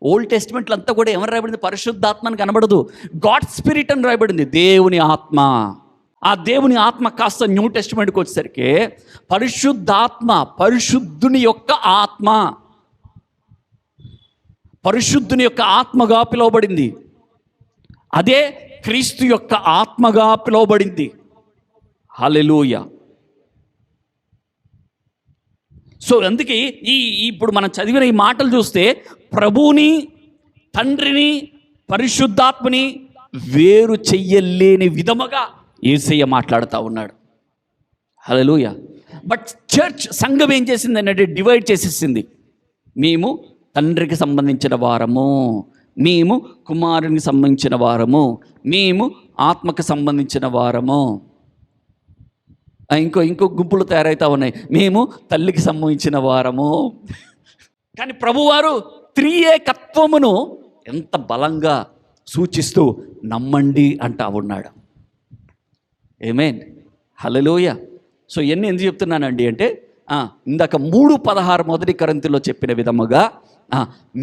Speaker 1: ఓల్డ్ టెస్ట్మెంట్లో అంతా కూడా ఏమని రాయబడింది? పరిశుద్ధాత్మ అని కనబడదు, గాడ్ స్పిరిట్ అని రాయబడింది. దేవుని ఆత్మ. ఆ దేవుని ఆత్మ కాస్త న్యూ టెస్ట్మెంట్కి వచ్చేసరికి పరిశుద్ధాత్మ, పరిశుద్ధుని యొక్క ఆత్మ, పరిశుద్ధుని యొక్క ఆత్మగా పిలువబడింది. అదే క్రీస్తు యొక్క ఆత్మగా పిలువబడింది. హల్లెలూయా. సో అందుకే ఇప్పుడు మనం చదివిన ఈ మాటలు చూస్తే ప్రభువుని, తండ్రిని, పరిశుద్ధాత్మని వేరు చెయ్యలేని విధముగా యేసయ్య మాట్లాడుతూ ఉన్నాడు. హల్లెలూయా. బట్ చర్చ్, సంఘం ఏం చేసింది అంటే డివైడ్ చేసేసింది. మేము తండ్రికి సంబంధించిన వారము, మేము కుమారునికి సంబంధించిన వారము, మేము ఆత్మకు సంబంధించిన వారము. ఇంకో గుంపులు తయారవుతూ ఉన్నాయి, మేము తల్లికి సంబంధించిన వారము. కానీ ప్రభువారు త్రియేకత్వమును ఎంత బలంగా సూచిస్తూ నమ్మండి అంటా ఉన్నాడు. ఆమేన్. హల్లెలూయా. సో ఇవన్నీ ఎందుకు చెప్తున్నానండి అంటే ఇందాక 3:16 మొదటి కొరింథీయులో చెప్పిన విధముగా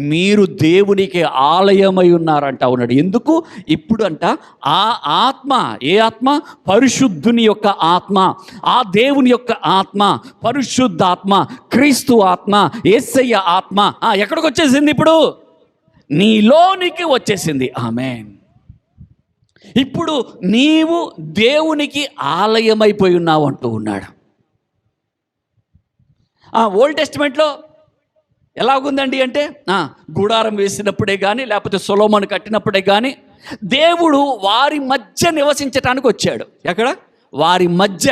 Speaker 1: మీరు దేవునికి ఆలయమై ఉన్నారంట ఉన్నాడు. ఎందుకు? ఇప్పుడు అంట ఆ ఆత్మ, ఏ ఆత్మ? పరిశుద్ధుని యొక్క ఆత్మ, ఆ దేవుని యొక్క ఆత్మ, పరిశుద్ధాత్మ, క్రీస్తు ఆత్మ, యేసయ్య ఆత్మ ఎక్కడికి వచ్చేసింది? ఇప్పుడు నీలోనికి వచ్చేసింది. ఆమేన్. ఇప్పుడు నీవు దేవునికి ఆలయమైపోయి ఉన్నావు అంటూ ఉన్నాడు. ఓల్డ్ టెస్టిమెంట్లో ఎలాగుందండి అంటే గుడారం వేసినప్పుడే కానీ, లేకపోతే సొలొమోను కట్టినప్పుడే కానీ దేవుడు వారి మధ్య నివసించటానికి వచ్చాడు. ఎక్కడ? వారి మధ్య.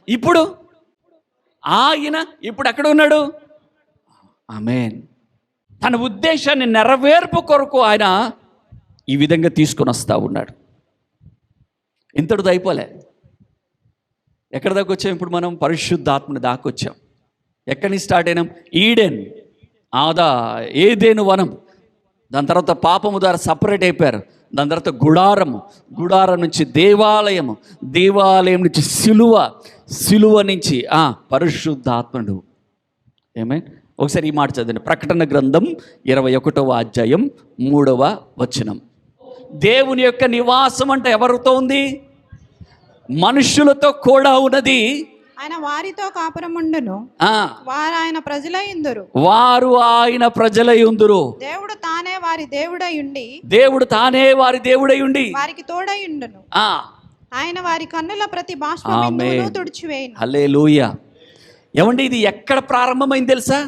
Speaker 1: ఇప్పుడు ఆయన ఎక్కడ ఉన్నాడు? ఆమేన్. తన ఉద్దేశాన్ని నెరవేర్పు కొరకు ఆయన ఈ విధంగా తీసుకొని వస్తూ ఉన్నాడు. ఇంతటితో అయిపోలే. ఎక్కడ దాకా వచ్చాం? ఇప్పుడు మనం పరిశుద్ధాత్మని దాకా వచ్చాం. ఎక్కడి నుంచి స్టార్ట్ అయినాం? ఈడెన్, ఏదేను వనం. దాని తర్వాత పాపము ద్వారా సపరేట్ అయిపోయారు. దాని తర్వాత గుడారం నుంచి దేవాలయము, దేవాలయం నుంచి సిలువ నుంచి పరిశుద్ధాత్ముడు. ఏమే? ఒకసారి ఈ మాట చదివండి. ప్రకటన గ్రంథం 21వ అధ్యాయం 3వ వచనం. దేవుని యొక్క నివాసం అంటే ఎవరితో ఉంది? మనుషులతో కూడా ఉన్నది.
Speaker 2: ఆయన వారితో కాపురముండును, వారు ఆయన ప్రజలయుందురు. దేవుడు తానే వారి దేవుడై ఉండి వారికి తోడయుండును. ఆయన వారి కన్నుల ప్రతి బాష్పమును తుడిచివేయును.
Speaker 1: హల్లెలూయా. ఏమండి, ఇది ఎక్కడ ప్రారంభమైంది తెలుసా?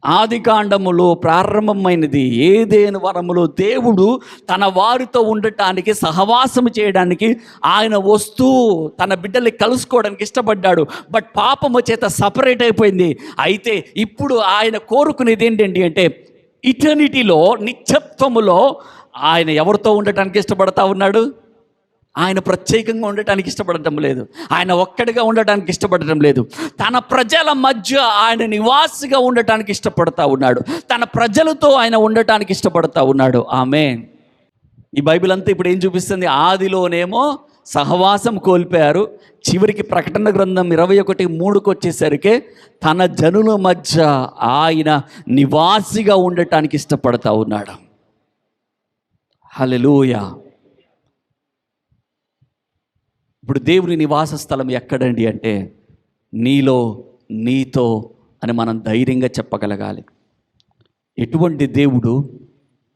Speaker 1: ఆదికాండములో ప్రారంభమైనది. ఏదేను వనములో దేవుడు తన వారితో ఉండటానికి, సహవాసము చేయడానికి ఆయన వస్తూ తన బిడ్డల్ని కలుసుకోవడానికి ఇష్టపడ్డాడు. బట్ పాపము చేత సపరేట్ అయిపోయింది. అయితే ఇప్పుడు ఆయన కోరుకునేది ఏంటండి అంటే ఇటర్నిటీలో, నిత్యత్వములో ఆయన ఎవరితో ఉండటానికి ఇష్టపడతా ఉన్నాడు? ఆయన ప్రత్యేకంగా ఉండటానికి ఇష్టపడటం లేదు, ఆయన ఒక్కడిగా ఉండటానికి ఇష్టపడటం లేదు. తన ప్రజల మధ్య ఆయన నివాసిగా ఉండటానికి ఇష్టపడతా ఉన్నాడు. తన ప్రజలతో ఆయన ఉండటానికి ఇష్టపడతా ఉన్నాడు. ఆమేన్. ఈ బైబిల్ అంతా ఇప్పుడు ఏం చూపిస్తుంది? ఆదిలోనేమో సహవాసం కోల్పోయారు, చివరికి ప్రకటన గ్రంథం 21:3 వచ్చేసరికి తన జనుల మధ్య ఆయన నివాసిగా ఉండటానికి ఇష్టపడతా ఉన్నాడు. హల్లెలూయా. ఇప్పుడు దేవుని నివాస స్థలం ఎక్కడండి అంటే నీలో, నీతో అని మనం ధైర్యంగా చెప్పగలగాలి. ఎటువంటి దేవుడు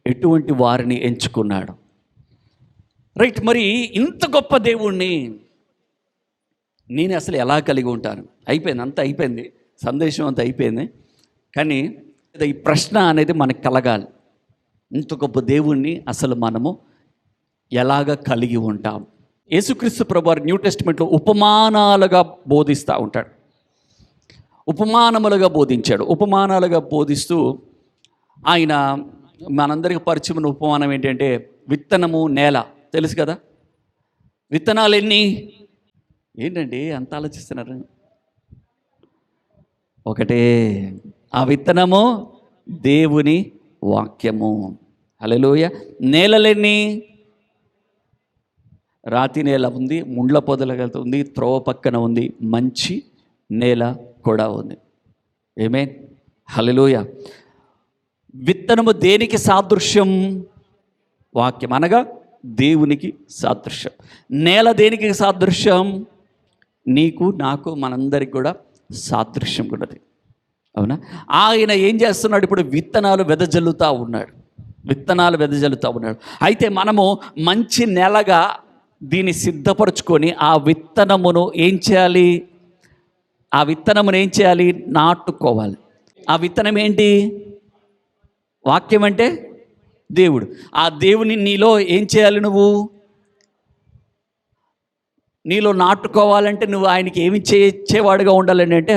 Speaker 1: ఎటువంటి వారిని ఎంచుకున్నాడు? రైట్. మరి ఇంత గొప్ప దేవుణ్ణి నేను అసలు ఎలా కలిగి ఉంటాను? అయిపోయింది, అంతా అయిపోయింది, సందేశం అంతా అయిపోయింది. కానీ ఈ ప్రశ్న అనేది మనకు కలగాలి. ఇంత గొప్ప దేవుణ్ణి అసలు మనము ఎలాగ కలిగి ఉంటాం? యేసుక్రీస్తు ప్రభువారు న్యూ టెస్టిమెంట్లో ఉపమానాలుగా బోధిస్తూ ఉంటాడు. ఉపమానములుగా బోధించాడు. ఉపమానాలుగా బోధిస్తూ ఆయన మనందరికీ పరిచయమైన ఉపమానం ఏంటంటే విత్తనము, నేల. తెలుసు కదా? విత్తనాలు ఎన్ని? ఏంటండి అంత ఆలోచిస్తున్నారు? ఒకటే, ఆ విత్తనము దేవుని వాక్యము. హల్లెలూయా. నేలలెన్ని? రాతి నేల ఉంది, ముండ్ల పొదల ఉంది, త్రోవ పక్కన ఉంది, మంచి నేల కూడా ఉంది. ఆమేన్. హల్లెలూయా. విత్తనము దేనికి సాదృశ్యం? వాక్యం అనగా దేవునికి సాదృశ్యం. నేల దేనికి సాదృశ్యం? నీకు, నాకు, మనందరికి కూడా సాదృశ్యం ఉన్నది. అవునా? ఆయన ఏం చేస్తున్నాడు? ఇప్పుడు విత్తనాలు వెదజల్లుతూ ఉన్నాడు. విత్తనాలు వెదజల్లుతూ ఉన్నాడు. అయితే మనము మంచి నెలగా దీన్ని సిద్ధపరచుకొని ఆ విత్తనమును ఏం చేయాలి? ఆ విత్తనమును ఏం చేయాలి? నాటుకోవాలి. ఆ విత్తనం ఏంటి? వాక్యం అంటే దేవుడు. ఆ దేవుని నీలో ఏం చేయాలి? నీలో నాటుకోవాలంటే నువ్వు ఆయనకి ఏమి ఇచ్చేవాడుగా ఉండాలని అంటే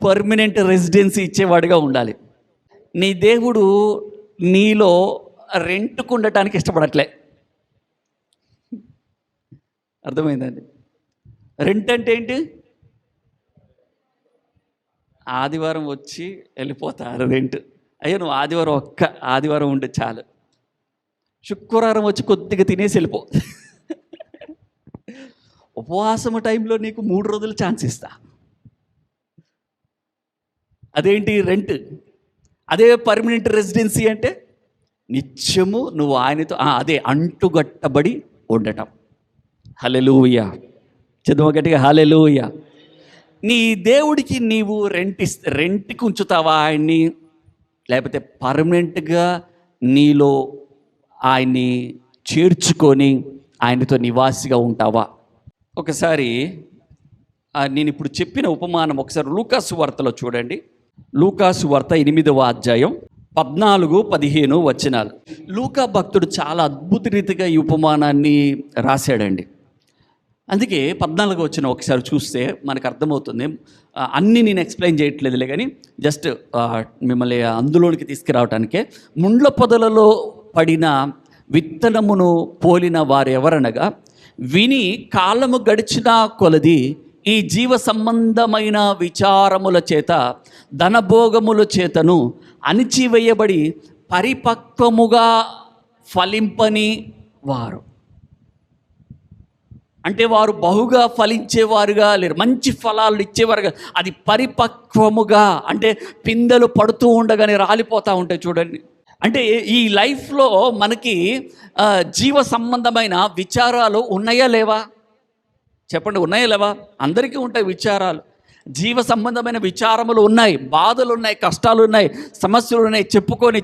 Speaker 1: పర్మనెంట్ రెసిడెన్సీ ఇచ్చేవాడుగా ఉండాలి. నీ దేవుడు నీలో రెంట్కు ఉండటానికి ఇష్టపడట్లే. అర్థమైందండి? రెంట్ అంటే ఏంటి? ఆదివారం వచ్చి వెళ్ళిపోతారు రెంట్. అయ్యో నువ్వు ఒక్క ఆదివారం ఉంటే చాలు, శుక్రవారం వచ్చి కొద్దిగా తినేసి వెళ్ళిపో. ఉపవాసము టైంలో నీకు 3 రోజులు ఛాన్స్ ఇస్తా. అదేంటి? రెంట్. అదే పర్మనెంట్ రెసిడెన్సీ అంటే నిత్యము నువ్వు ఆయనతో అదే అంటుగట్టబడి ఉండటం. హల్లెలూయా. చదువు గట్టిగా హల్లెలూయా. నీ దేవుడికి నీవు రెంట్కి ఉంచుతావా ఆయన్ని? లేకపోతే పర్మనెంట్గా నీలో ఆయన్ని చేర్చుకొని ఆయనతో నివాసిగా ఉంటావా? ఒకసారి నేను ఇప్పుడు చెప్పిన ఉపమానం ఒకసారి లూకాసు వార్తలో చూడండి. లూకాసు వార్త 8వ అధ్యాయం 14-15 వచనాలు. లూకా భక్తుడు చాలా అద్భుత రీతిగా ఈ ఉపమానాన్ని రాశాడండి. అందుకే 14వ వచనం ఒకసారి చూస్తే మనకు అర్థమవుతుంది. అన్నీ నేను ఎక్స్ప్లెయిన్ చేయట్లేదులే, కానీ జస్ట్ మిమ్మల్ని అందులోనికి తీసుకురావటానికే. ముండ్ల పొదలలో పడిన విత్తనమును పోలిన వారు ఎవరనగా, విని కాలము గడిచిన కొలది ఈ జీవ సంబంధమైన విచారముల చేత ధనభోగముల చేతను అణిచివేయబడి పరిపక్వముగా ఫలింపని వారు. అంటే వారు బహుగా ఫలించేవారుగా లేరు, మంచి ఫలాలు ఇచ్చేవారుగా. అది పరిపక్వముగా అంటే పిందెలు పడుతూ ఉండగానే రాలిపోతూ ఉంటాయి చూడండి. అంటే ఈ లైఫ్లో మనకి జీవ సంబంధమైన విచారాలు ఉన్నాయా లేవా? చెప్పండి, ఉన్నాయా లేవా? అందరికీ ఉంటాయి విచారాలు. జీవ సంబంధమైన విచారములు ఉన్నాయి, బాధలు ఉన్నాయి, కష్టాలు ఉన్నాయి, సమస్యలు ఉన్నాయి,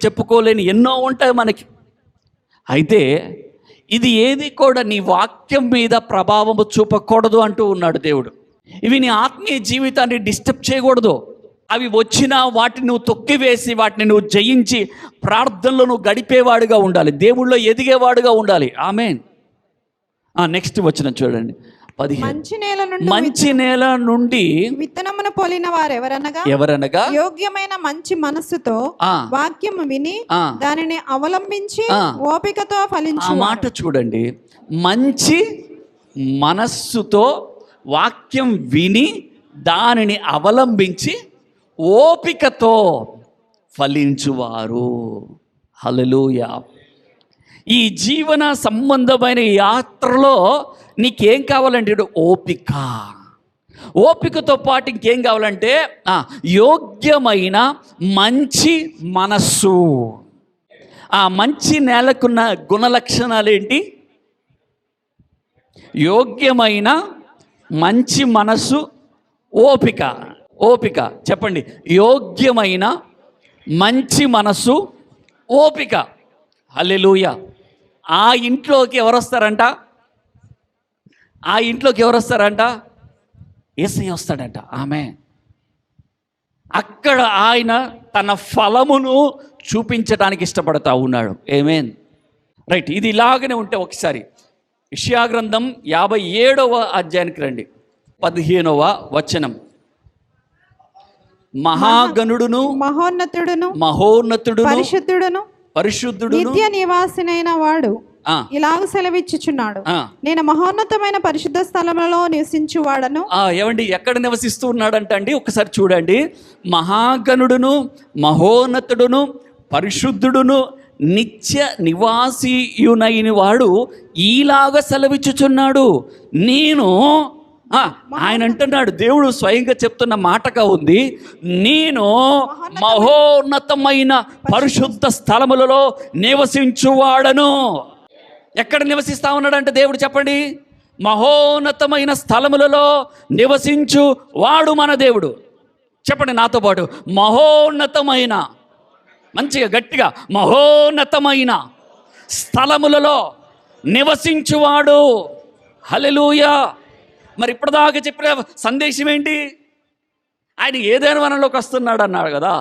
Speaker 1: చెప్పుకోలేని ఎన్నో ఉంటాయి మనకి. అయితే ఇది ఏది కూడా నీ వాక్యం మీద ప్రభావము చూపకూడదు అంటూ ఉన్నాడు దేవుడు. ఇవి నీ ఆత్మీయ జీవితాన్ని డిస్టర్బ్ చేయకూడదు. అవి వచ్చినా వాటిని నువ్వు తొక్కివేసి వాటిని నువ్వు జయించి ప్రార్థనలో నువ్వు గడిపేవాడుగా ఉండాలి, దేవుళ్ళో ఎదిగేవాడుగా ఉండాలి. ఆమేన్. నెక్స్ట్ వచనం చూడండి. 15. మంచి నేల నుండి
Speaker 2: విత్తనమును పోలిన వారు ఎవరనగా యోగ్యమైన మంచి మనస్సుతో వాక్యము విని దానిని అవలంబించి ఓపికతో ఫలించు.
Speaker 1: ఆ మాట చూడండి. మంచి మనస్సుతో వాక్యం విని దానిని అవలంబించి ఓపికతో ఫలించువారు. హల్లెలూయా. ఈ జీవన సంబంధమైన యాత్రలో నీకేం కావాలంటే ఓపిక. ఓపికతో పాటు ఇంకేం కావాలంటే యోగ్యమైన మంచి మనస్సు. ఆ మంచి నేలకున్న గుణలక్షణాలు ఏంటి? యోగ్యమైన మంచి మనస్సు, ఓపిక. ఓపిక చెప్పండి. యోగ్యమైన మంచి మనస్సు, ఓపిక. హల్లెలూయా. ఆ ఇంట్లోకి ఎవరు వస్తారంట? ఆ ఇంట్లోకి ఎవరు వస్తారంట? యేసయ్య వస్తాడంట. ఆమె అక్కడ ఆయన తన ఫలమును చూపించడానికి ఇష్టపడతా ఉన్నాడు. ఆమేన్. రైట్. ఇది ఇలాగనే ఉంటే ఒకసారి యెషయా గ్రంథం 57వ అధ్యాయానికి రండి. 15వ వచనం. మహాగణుడును మహోన్నతుడును పరిశుద్ధుడును
Speaker 2: నిత్య నివాసినైన వాడు ఇలాగ సెలవిచ్చుచున్నాడు, నేను మహోన్నతమైన పరిశుద్ధ స్థలములలో నివసించువాడను.
Speaker 1: ఏమండి, ఎక్కడ నివసిస్తూ ఉన్నాడంట అండి? ఒకసారి చూడండి. మహాగణుడును మహోన్నతుడును పరిశుద్ధుడును నిత్య నివాసియునైన వాడు ఈలాగా సెలవిచ్చుచున్నాడు. నేను ఆయన అంటున్నాడు, దేవుడు స్వయంగా చెప్తున్న మాటగా ఉంది, నేను మహోన్నతమైన పరిశుద్ధ స్థలములలో నివసించువాడను. ఎక్కడ నివసిస్తా ఉన్నాడంటే దేవుడు చెప్పండి? మహోన్నతమైన స్థలములలో నివసించు వాడు మన దేవుడు. చెప్పండి నాతో పాటు, మహోన్నతమైన, మంచిగా గట్టిగా, మహోన్నతమైన స్థలములలో నివసించువాడు. హల్లెలూయా. మరి ఇప్పటిదాకా చెప్పిన సందేశం ఏంటి? ఆయన ఏదైనా వనంలోకి వస్తున్నాడు అన్నాడు కదా,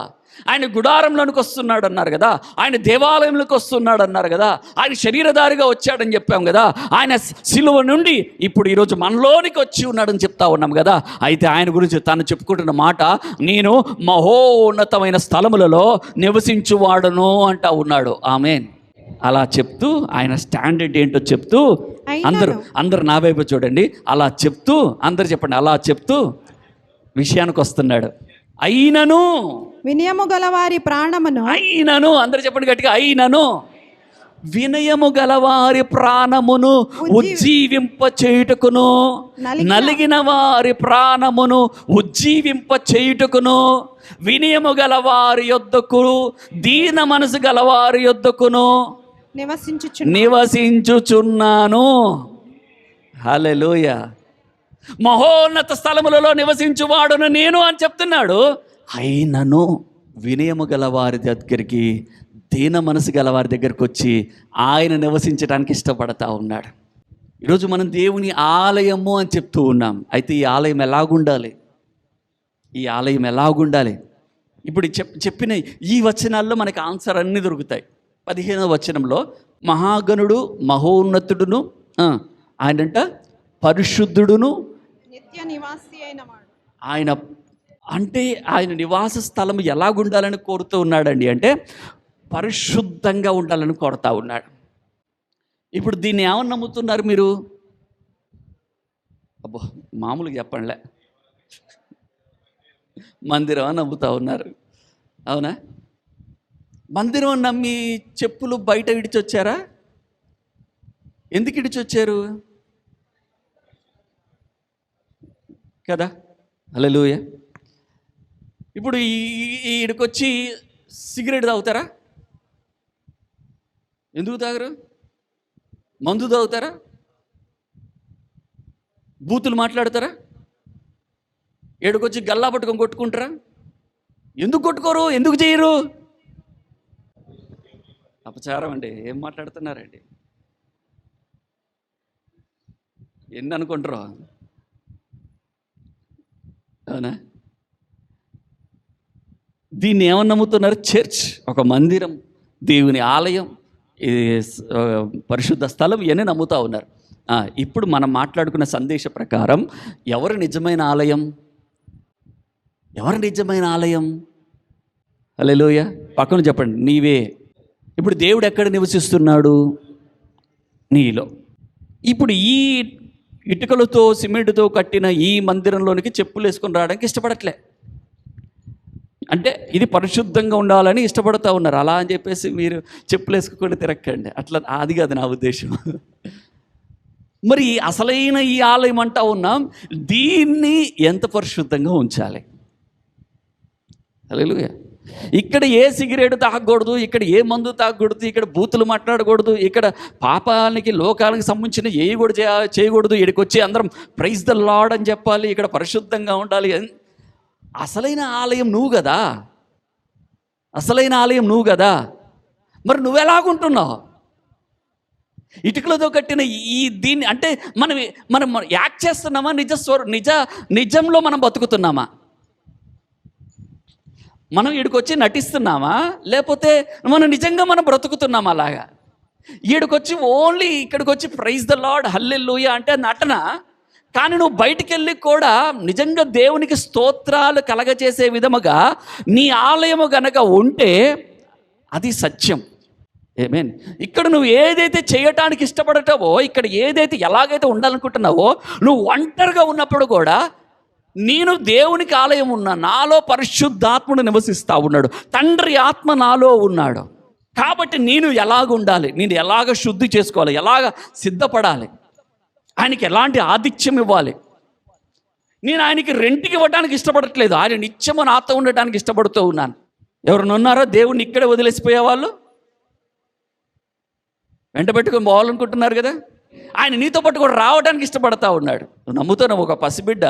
Speaker 1: ఆయన గుడారంలోనికి వస్తున్నాడు అన్నారు కదా, ఆయన దేవాలయంలోకి వస్తున్నాడు అన్నారు కదా, ఆయన శరీరధారిగా వచ్చాడని చెప్పాం కదా, ఆయన సిలువ నుండి ఇప్పుడు ఈరోజు మనలోనికి వచ్చి ఉన్నాడని చెప్తా ఉన్నాం కదా. అయితే ఆయన గురించి తాను చెప్పుకుంటున్న మాట, నేను మహోన్నతమైన స్థలములలో నివసించువాడను అంటా ఉన్నాడు. ఆమేన్. అలా చెప్తూ ఆయన స్టాండర్డ్ ఏంటో చెప్తూ, అందరూ నా వైపు చూడండి, అలా చెప్తూ, అందరు చెప్పండి, అలా చెప్తూ విషయానికి వస్తున్నాడు. అయినను
Speaker 2: వినయము గలవారి ప్రాణమును,
Speaker 1: అయినను, అందరు చెప్పండి గట్టిగా, అయినను వినయము గలవారి ప్రాణమును ఉజ్జీవింప చేయుటకును, నలిగిన వారి ప్రాణమును ఉజ్జీవింప చేయుటకును, వినయము గలవారి యొద్దకు దీన మనసు గలవారి యొద్దకును నివసించుచున్నాను. హల్లెలూయా. మహోన్నత స్థలములలో నివసించువాడును నేను అని చెప్తున్నాడు. అయినను వినయము గల వారి దగ్గరికి, దీన మనసు గల వారి దగ్గరికి వచ్చి ఆయన నివసించడానికి ఇష్టపడతా ఉన్నాడు. ఈరోజు మనం దేవుని ఆలయము అని చెప్తూ ఉన్నాం. అయితే ఈ ఆలయం ఎలాగుండాలి? ఈ ఆలయం ఎలాగుండాలి? ఇప్పుడు చెప్పిన ఈ వచనాల్లో మనకి ఆన్సర్ అన్నీ దొరుకుతాయి. 15వ వచనంలో మహాగణుడు మహోన్నతుడును, ఆయనంట పరిశుద్ధుడును
Speaker 2: నిత్య నివాసి అయిన వాడు.
Speaker 1: ఆయన అంటే ఆయన నివాస స్థలం ఎలాగుండాలని కోరుతూ ఉన్నాడండి అంటే పరిశుద్ధంగా ఉండాలని కోరుతా ఉన్నాడు. ఇప్పుడు దీన్ని ఏమని నమ్ముతున్నారు మీరు? అబ్బో మామూలుగా చెప్పండిలే, మందిరం అని నమ్ముతా ఉన్నారు. అవునా? మందిరం నమ్మి చెప్పులు బయట విడిచొచ్చారా? ఎందుకు విడిచొచ్చారు కదా? హల్లెలూయా. ఇప్పుడు ఈడికొచ్చి సిగరెట్ తాగుతారా? ఎందుకు తాగరు? మందు తాగుతారా? బూతులు మాట్లాడతారా? ఏడుకొచ్చి గల్లా పట్టుకొని కొట్టుకుంటారా? ఎందుకు కొట్టుకోరు? ఎందుకు చేయరు? అపచారం అండి. ఏం మాట్లాడుతున్నారండి? ఎన్ని అనుకుంటారో. అవునా? దీన్ని ఏమని నమ్ముతున్నారు? చర్చ్, ఒక మందిరం, దేవుని ఆలయం, పరిశుద్ధ స్థలం, ఇవన్నీ నమ్ముతూ ఉన్నారు. ఇప్పుడు మనం మాట్లాడుకున్న సందేశ ప్రకారం ఎవరు నిజమైన ఆలయం? ఎవరు నిజమైన ఆలయం? హల్లెలూయా. పక్కన చెప్పండి, నీవే. ఇప్పుడు దేవుడు ఎక్కడ నివసిస్తున్నాడు? నీలో. ఇప్పుడు ఇటుకలతో సిమెంటుతో కట్టిన ఈ మందిరంలోనికి చెప్పులు వేసుకొని రావడానికి ఇష్టపడట్లే. అంటే ఇది పరిశుద్ధంగా ఉండాలని ఇష్టపడుతూ ఉన్నారు. అలా అని చెప్పేసి మీరు చెప్పులు వేసుకొని తిరక్కండి, అట్లా అది కాదు నా ఉద్దేశం. మరి అసలైన ఈ ఆలయం అంటా ఉన్నాం, దీన్ని ఎంత పరిశుద్ధంగా ఉంచాలి? హల్లెలూయా. ఇక్కడ ఏ సిగరెట్ తాగకూడదు, ఇక్కడ ఏ మందు తాగకూడదు, ఇక్కడ బూతులు మాట్లాడకూడదు, ఇక్కడ పాపానికి లోకానికి సంబంధించిన ఏవి కూడా చేయకూడదు. ఇక్కడికి వచ్చి అందరం ప్రైజ్ ద లార్డ్ అని చెప్పాలి, ఇక్కడ పరిశుద్ధంగా ఉండాలి. అసలైన ఆలయం నువ్వు కదా, అసలైన ఆలయం నువ్వు కదా. మరి నువ్వెలాగుంటున్నావు? ఇటుకలతో కట్టిన ఈ దీన్ని అంటే మనం యాక్ట్ చేస్తున్నామా? నిజంలో మనం బతుకుతున్నామా? మనం ఈడికొచ్చి నటిస్తున్నామా, లేకపోతే నిజంగా మనం బ్రతుకుతున్నామా? అలాగా ఈడికొచ్చి ఓన్లీ ఇక్కడికి వచ్చి ప్రైజ్ ద లార్డ్ హల్లెలూయా అంటే నటన. కానీ నువ్వు బయటికి వెళ్ళి కూడా నిజంగా దేవునికి స్తోత్రాలు కలగచేసే విధముగా నీ ఆలయము గనక ఉంటే అది సత్యం. ఆమేన్. ఇక్కడ నువ్వు ఏదైతే చేయటానికి ఇష్టపడతావో, ఇక్కడ ఏదైతే ఎలాగైతే ఉండాలనుకుంటున్నావో, నువ్వు ఒంటరిగా ఉన్నప్పుడు కూడా నేను దేవునికి ఆలయం ఉన్నా, నాలో పరిశుద్ధాత్ముడు నివసిస్తూ ఉన్నాడు, తండ్రి ఆత్మ నాలో ఉన్నాడు. కాబట్టి నేను ఎలాగ ఉండాలి, నేను ఎలాగ శుద్ధి చేసుకోవాలి, ఎలాగ సిద్ధపడాలి, ఆయనకి ఎలాంటి ఆతిథ్యం ఇవ్వాలి. నేను ఆయనకి రెంట్కి ఇవ్వడానికి ఇష్టపడట్లేదు, ఆయన నిత్యము నాతో ఉండటానికి ఇష్టపడుతూ ఉన్నాను. ఎవరైనా ఉన్నారో దేవుణ్ణి ఇక్కడే వదిలేసిపోయేవాళ్ళు? వెంట పెట్టుకొని పోవాలనుకుంటున్నారు కదా. ఆయన నీతో పాటు కూడా రావడానికి ఇష్టపడతా ఉన్నాడు. నువ్వు నమ్ముతున్నావు, ఒక పసిబిడ్డ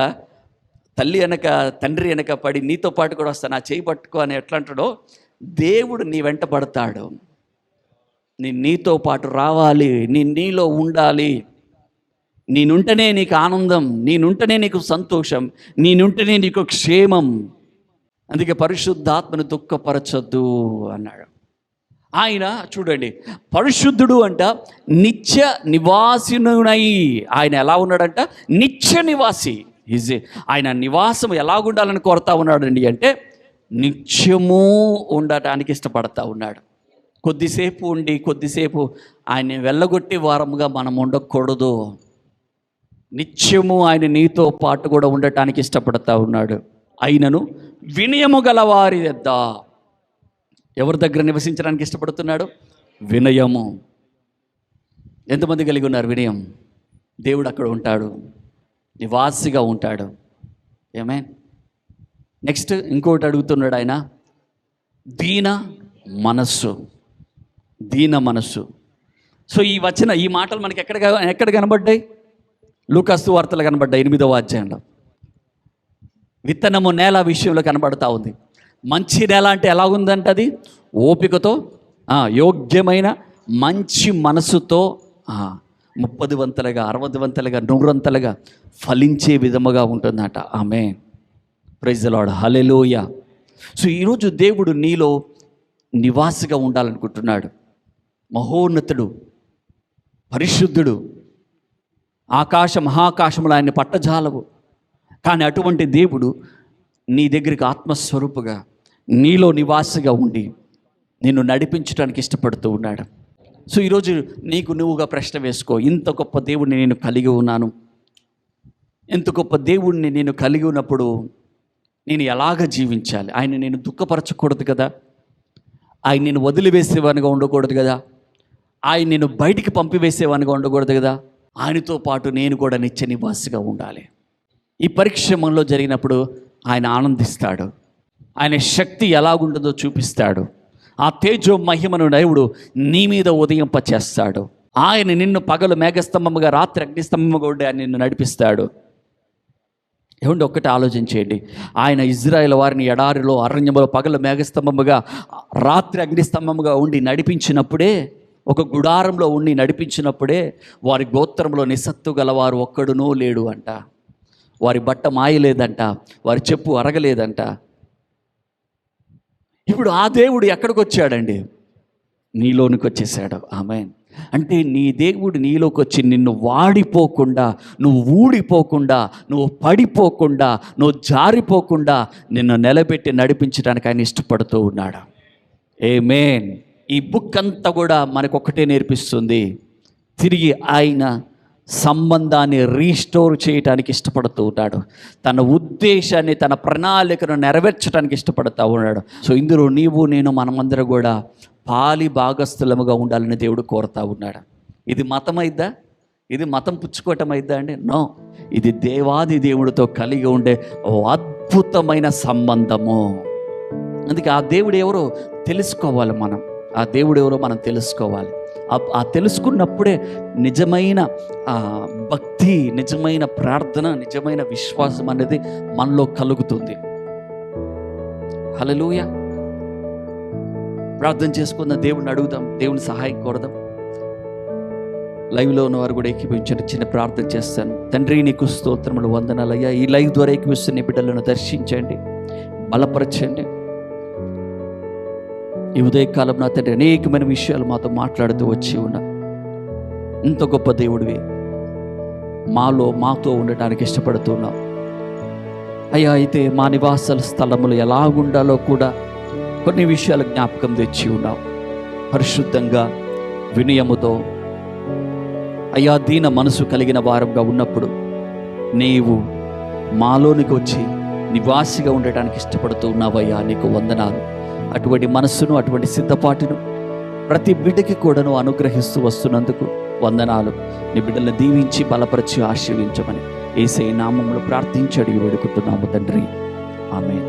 Speaker 1: తల్లి వెనక తండ్రి వెనక పడి నీతో పాటు కూడా వస్తా, నా చేయి పట్టుకో అని ఎట్లా అంటాడో, దేవుడు నీ వెంట పడతాడు. నీతో పాటు రావాలి, నీలో ఉండాలి. నేనుంటేనే నీకు ఆనందం, నేనుంటేనే నీకు సంతోషం, నేనుంటేనే నీకు క్షేమం. అందుకే పరిశుద్ధాత్మను దుఃఖపరచొద్దు అన్నాడు. ఆయన చూడండి, పరిశుద్ధుడు అంట, నిత్య నివాసినునై. ఆయన ఎలా ఉన్నాడంట? నిత్య నివాసి. ఆయన నివాసం ఎలాగుండాలని కోరుతా ఉన్నాడండి అంటే, నిత్యము ఉండటానికి ఇష్టపడతా ఉన్నాడు. కొద్దిసేపు ఉండి కొద్దిసేపు ఆయన వెళ్ళగొట్టి వారముగా మనం ఉండకూడదు. నిత్యము ఆయన నీతో పాటు కూడా ఉండటానికి ఇష్టపడతా ఉన్నాడు. అయినను వినయము గలవారి వద్ద, ఎవరి దగ్గర నివసించడానికి ఇష్టపడుతున్నాడు? వినయము. ఎంతమంది కలిగి ఉన్నారు వినయం? దేవుడు అక్కడ ఉంటాడు, నివాసిగా ఉంటాడు. ఆమేన్. నెక్స్ట్ ఇంకోటి అడుగుతున్నాడు ఆయన, దీన మనస్సు. దీన మనస్సు. సో ఈ మాటలు మనకి ఎక్కడ కనబడ్డాయి? లూకాసు వార్తలు కనబడ్డాయి 8వ అధ్యాయంలో. విత్తనము నేల విషయంలో కనబడతా ఉంది. మంచి నేల అంటే ఎలాగుందంటే, అది ఓపికతో, యోగ్యమైన మంచి మనసుతో 30 వంతులుగా 60 వంతులుగా 100 వంతులుగా ఫలించే విధముగా ఉంటుందట. ఆమేన్. Praise the lord. హల్లెలూయా. సో ఈరోజు దేవుడు నీలో నివాసిగా ఉండాలనుకుంటున్నాడు. మహోన్నతుడు, పరిశుద్ధుడు, ఆకాశ మహాకాశములు ఆయన్ని పట్టజాలవు. కానీ అటువంటి దేవుడు నీ దగ్గరికి ఆత్మస్వరూపుగా నీలో నివాసిగా ఉండి నిన్ను నడిపించడానికి ఇష్టపడుతూ ఉన్నాడు. సో ఈరోజు నీకు నువ్వుగా ప్రశ్న వేసుకో, ఇంత గొప్ప దేవుడిని నేను కలిగి ఉన్నాను, ఎంత గొప్ప దేవుడిని నేను కలిగి ఉన్నప్పుడు నేను ఎలాగ జీవించాలి? ఆయన నేను దుఃఖపరచకూడదు కదా, ఆయన నేను వదిలివేసేవానిగా ఉండకూడదు కదా, ఆయన నేను బయటికి పంపివేసేవానిగా ఉండకూడదు కదా, ఆయనతో పాటు నేను కూడా నిత్య నివాసిగా ఉండాలి. ఈ పరిశ్రమలో జరిగినప్పుడు ఆయన ఆనందిస్తాడు, ఆయన శక్తి ఎలాగుంటుందో చూపిస్తాడు, ఆ తేజో మహిమను దేవుడు నీ మీద ఉదయింపచేస్తాడు. ఆయన నిన్ను పగలు మేఘస్తంభముగా రాత్రి అగ్నిస్తంభముగా ఉండి ఆయన నిన్ను నడిపిస్తాడు. ఏమంటే ఒక్కటి ఆలోచించేయండి, ఆయన ఇజ్రాయేల్ వారిని ఎడారిలో అరణ్యములో పగలు మేఘస్తంభముగా రాత్రి అగ్నిస్తంభముగా ఉండి నడిపించినప్పుడే, ఒక గుడారంలో ఉండి నడిపించినప్పుడే వారి గోత్రంలో నిస్సత్తు గలవారు ఒక్కడునూ లేడు అంట. వారి బట్ట మాయలేదంట, వారి చెప్పు అరగలేదంట. ఇప్పుడు ఆ దేవుడు ఎక్కడికి వచ్చాడండి? నీలోనికి వచ్చేసాడు. ఆమేన్. అంటే నీ దేవుడు నీలోకి వచ్చి నిన్ను వాడిపోకుండా, నువ్వు ఊడిపోకుండా, నువ్వు పడిపోకుండా, నువ్వు జారిపోకుండా నిన్ను నిలబెట్టి నడిపించడానికి ఆయన ఇష్టపడుతూ ఉన్నాడు. ఆమేన్. ఈ బుక్ అంతా కూడా మనకొక్కటే నేర్పిస్తుంది, తిరిగి ఆయన సంబంధాన్ని రీస్టోర్ చేయడానికి ఇష్టపడుతూ ఉన్నాడు. తన ఉద్దేశాన్ని, తన ప్రణాళికను నెరవేర్చడానికి ఇష్టపడుతూ ఉన్నాడు. సో ఇందులో నీవు నేను మనమందరం కూడా పాలి భాగస్థులముగా ఉండాలని దేవుడు కోరుతూ ఉన్నాడు. ఇది మతమైద్దా? ఇది మతం పుచ్చుకోవటం అయిద్దా అండి? నో, ఇది దేవాది దేవుడితో కలిగి ఉండే ఓ అద్భుతమైన సంబంధము. అందుకే ఆ దేవుడు ఎవరో తెలుసుకోవాలి. ఆ దేవుడు ఎవరో మనం తెలుసుకోవాలి. ఆ తెలుసుకున్నప్పుడే నిజమైన భక్తి, నిజమైన ప్రార్థన, నిజమైన విశ్వాసం అనేది మనలో కలుగుతుంది. హల్లెలూయా. ప్రార్థన చేసుకున్న దేవుడిని అడుగుదాం, దేవుని సహాయం కోరదాం. లైవ్లో ఉన్నవారు కూడా ఏకీభవించండి. చిన్న ప్రార్థన చేస్తాను. తండ్రి, నీకు స్తోత్రములు, వందనాలయ్యా. ఈ లైవ్ ద్వారా ఏకీభవిస్తున్న బిడ్డలను దర్శించండి, బలపరచండి. ఈ ఉదయకాలం నా తండ్రి అనేకమైన విషయాలు మాతో మాట్లాడుతూ వచ్చి ఉన్నా. ఇంత గొప్ప దేవుడివి, మాతో ఉండటానికి ఇష్టపడుతున్నావు అయ్యా. అయితే మా నివాసాల స్థలములు ఎలాగుండాలో కూడా కొన్ని విషయాలు జ్ఞాపకం తెచ్చి ఉన్నావు. పరిశుద్ధంగా, వినయముతో అయ్యా, దీన మనసు కలిగిన వారంగా ఉన్నప్పుడు నీవు మాలోనికి వచ్చి నివాసిగా ఉండటానికి ఇష్టపడుతూ ఉన్నావయ్యా. నీకు వందనాలు. అటువంటి మనస్సును, అటువంటి సిద్ధపాటును ప్రతి బిడ్డకి కూడాను అనుగ్రహిస్తూ వస్తున్నందుకు వందనాలు. నీ బిడ్డలను దీవించి బలపరిచి ఆశీర్వించమని యేసయ్య నామములో ప్రార్థించి అడిగి వేడుకుంటున్నాము తండ్రి. ఆమేన్.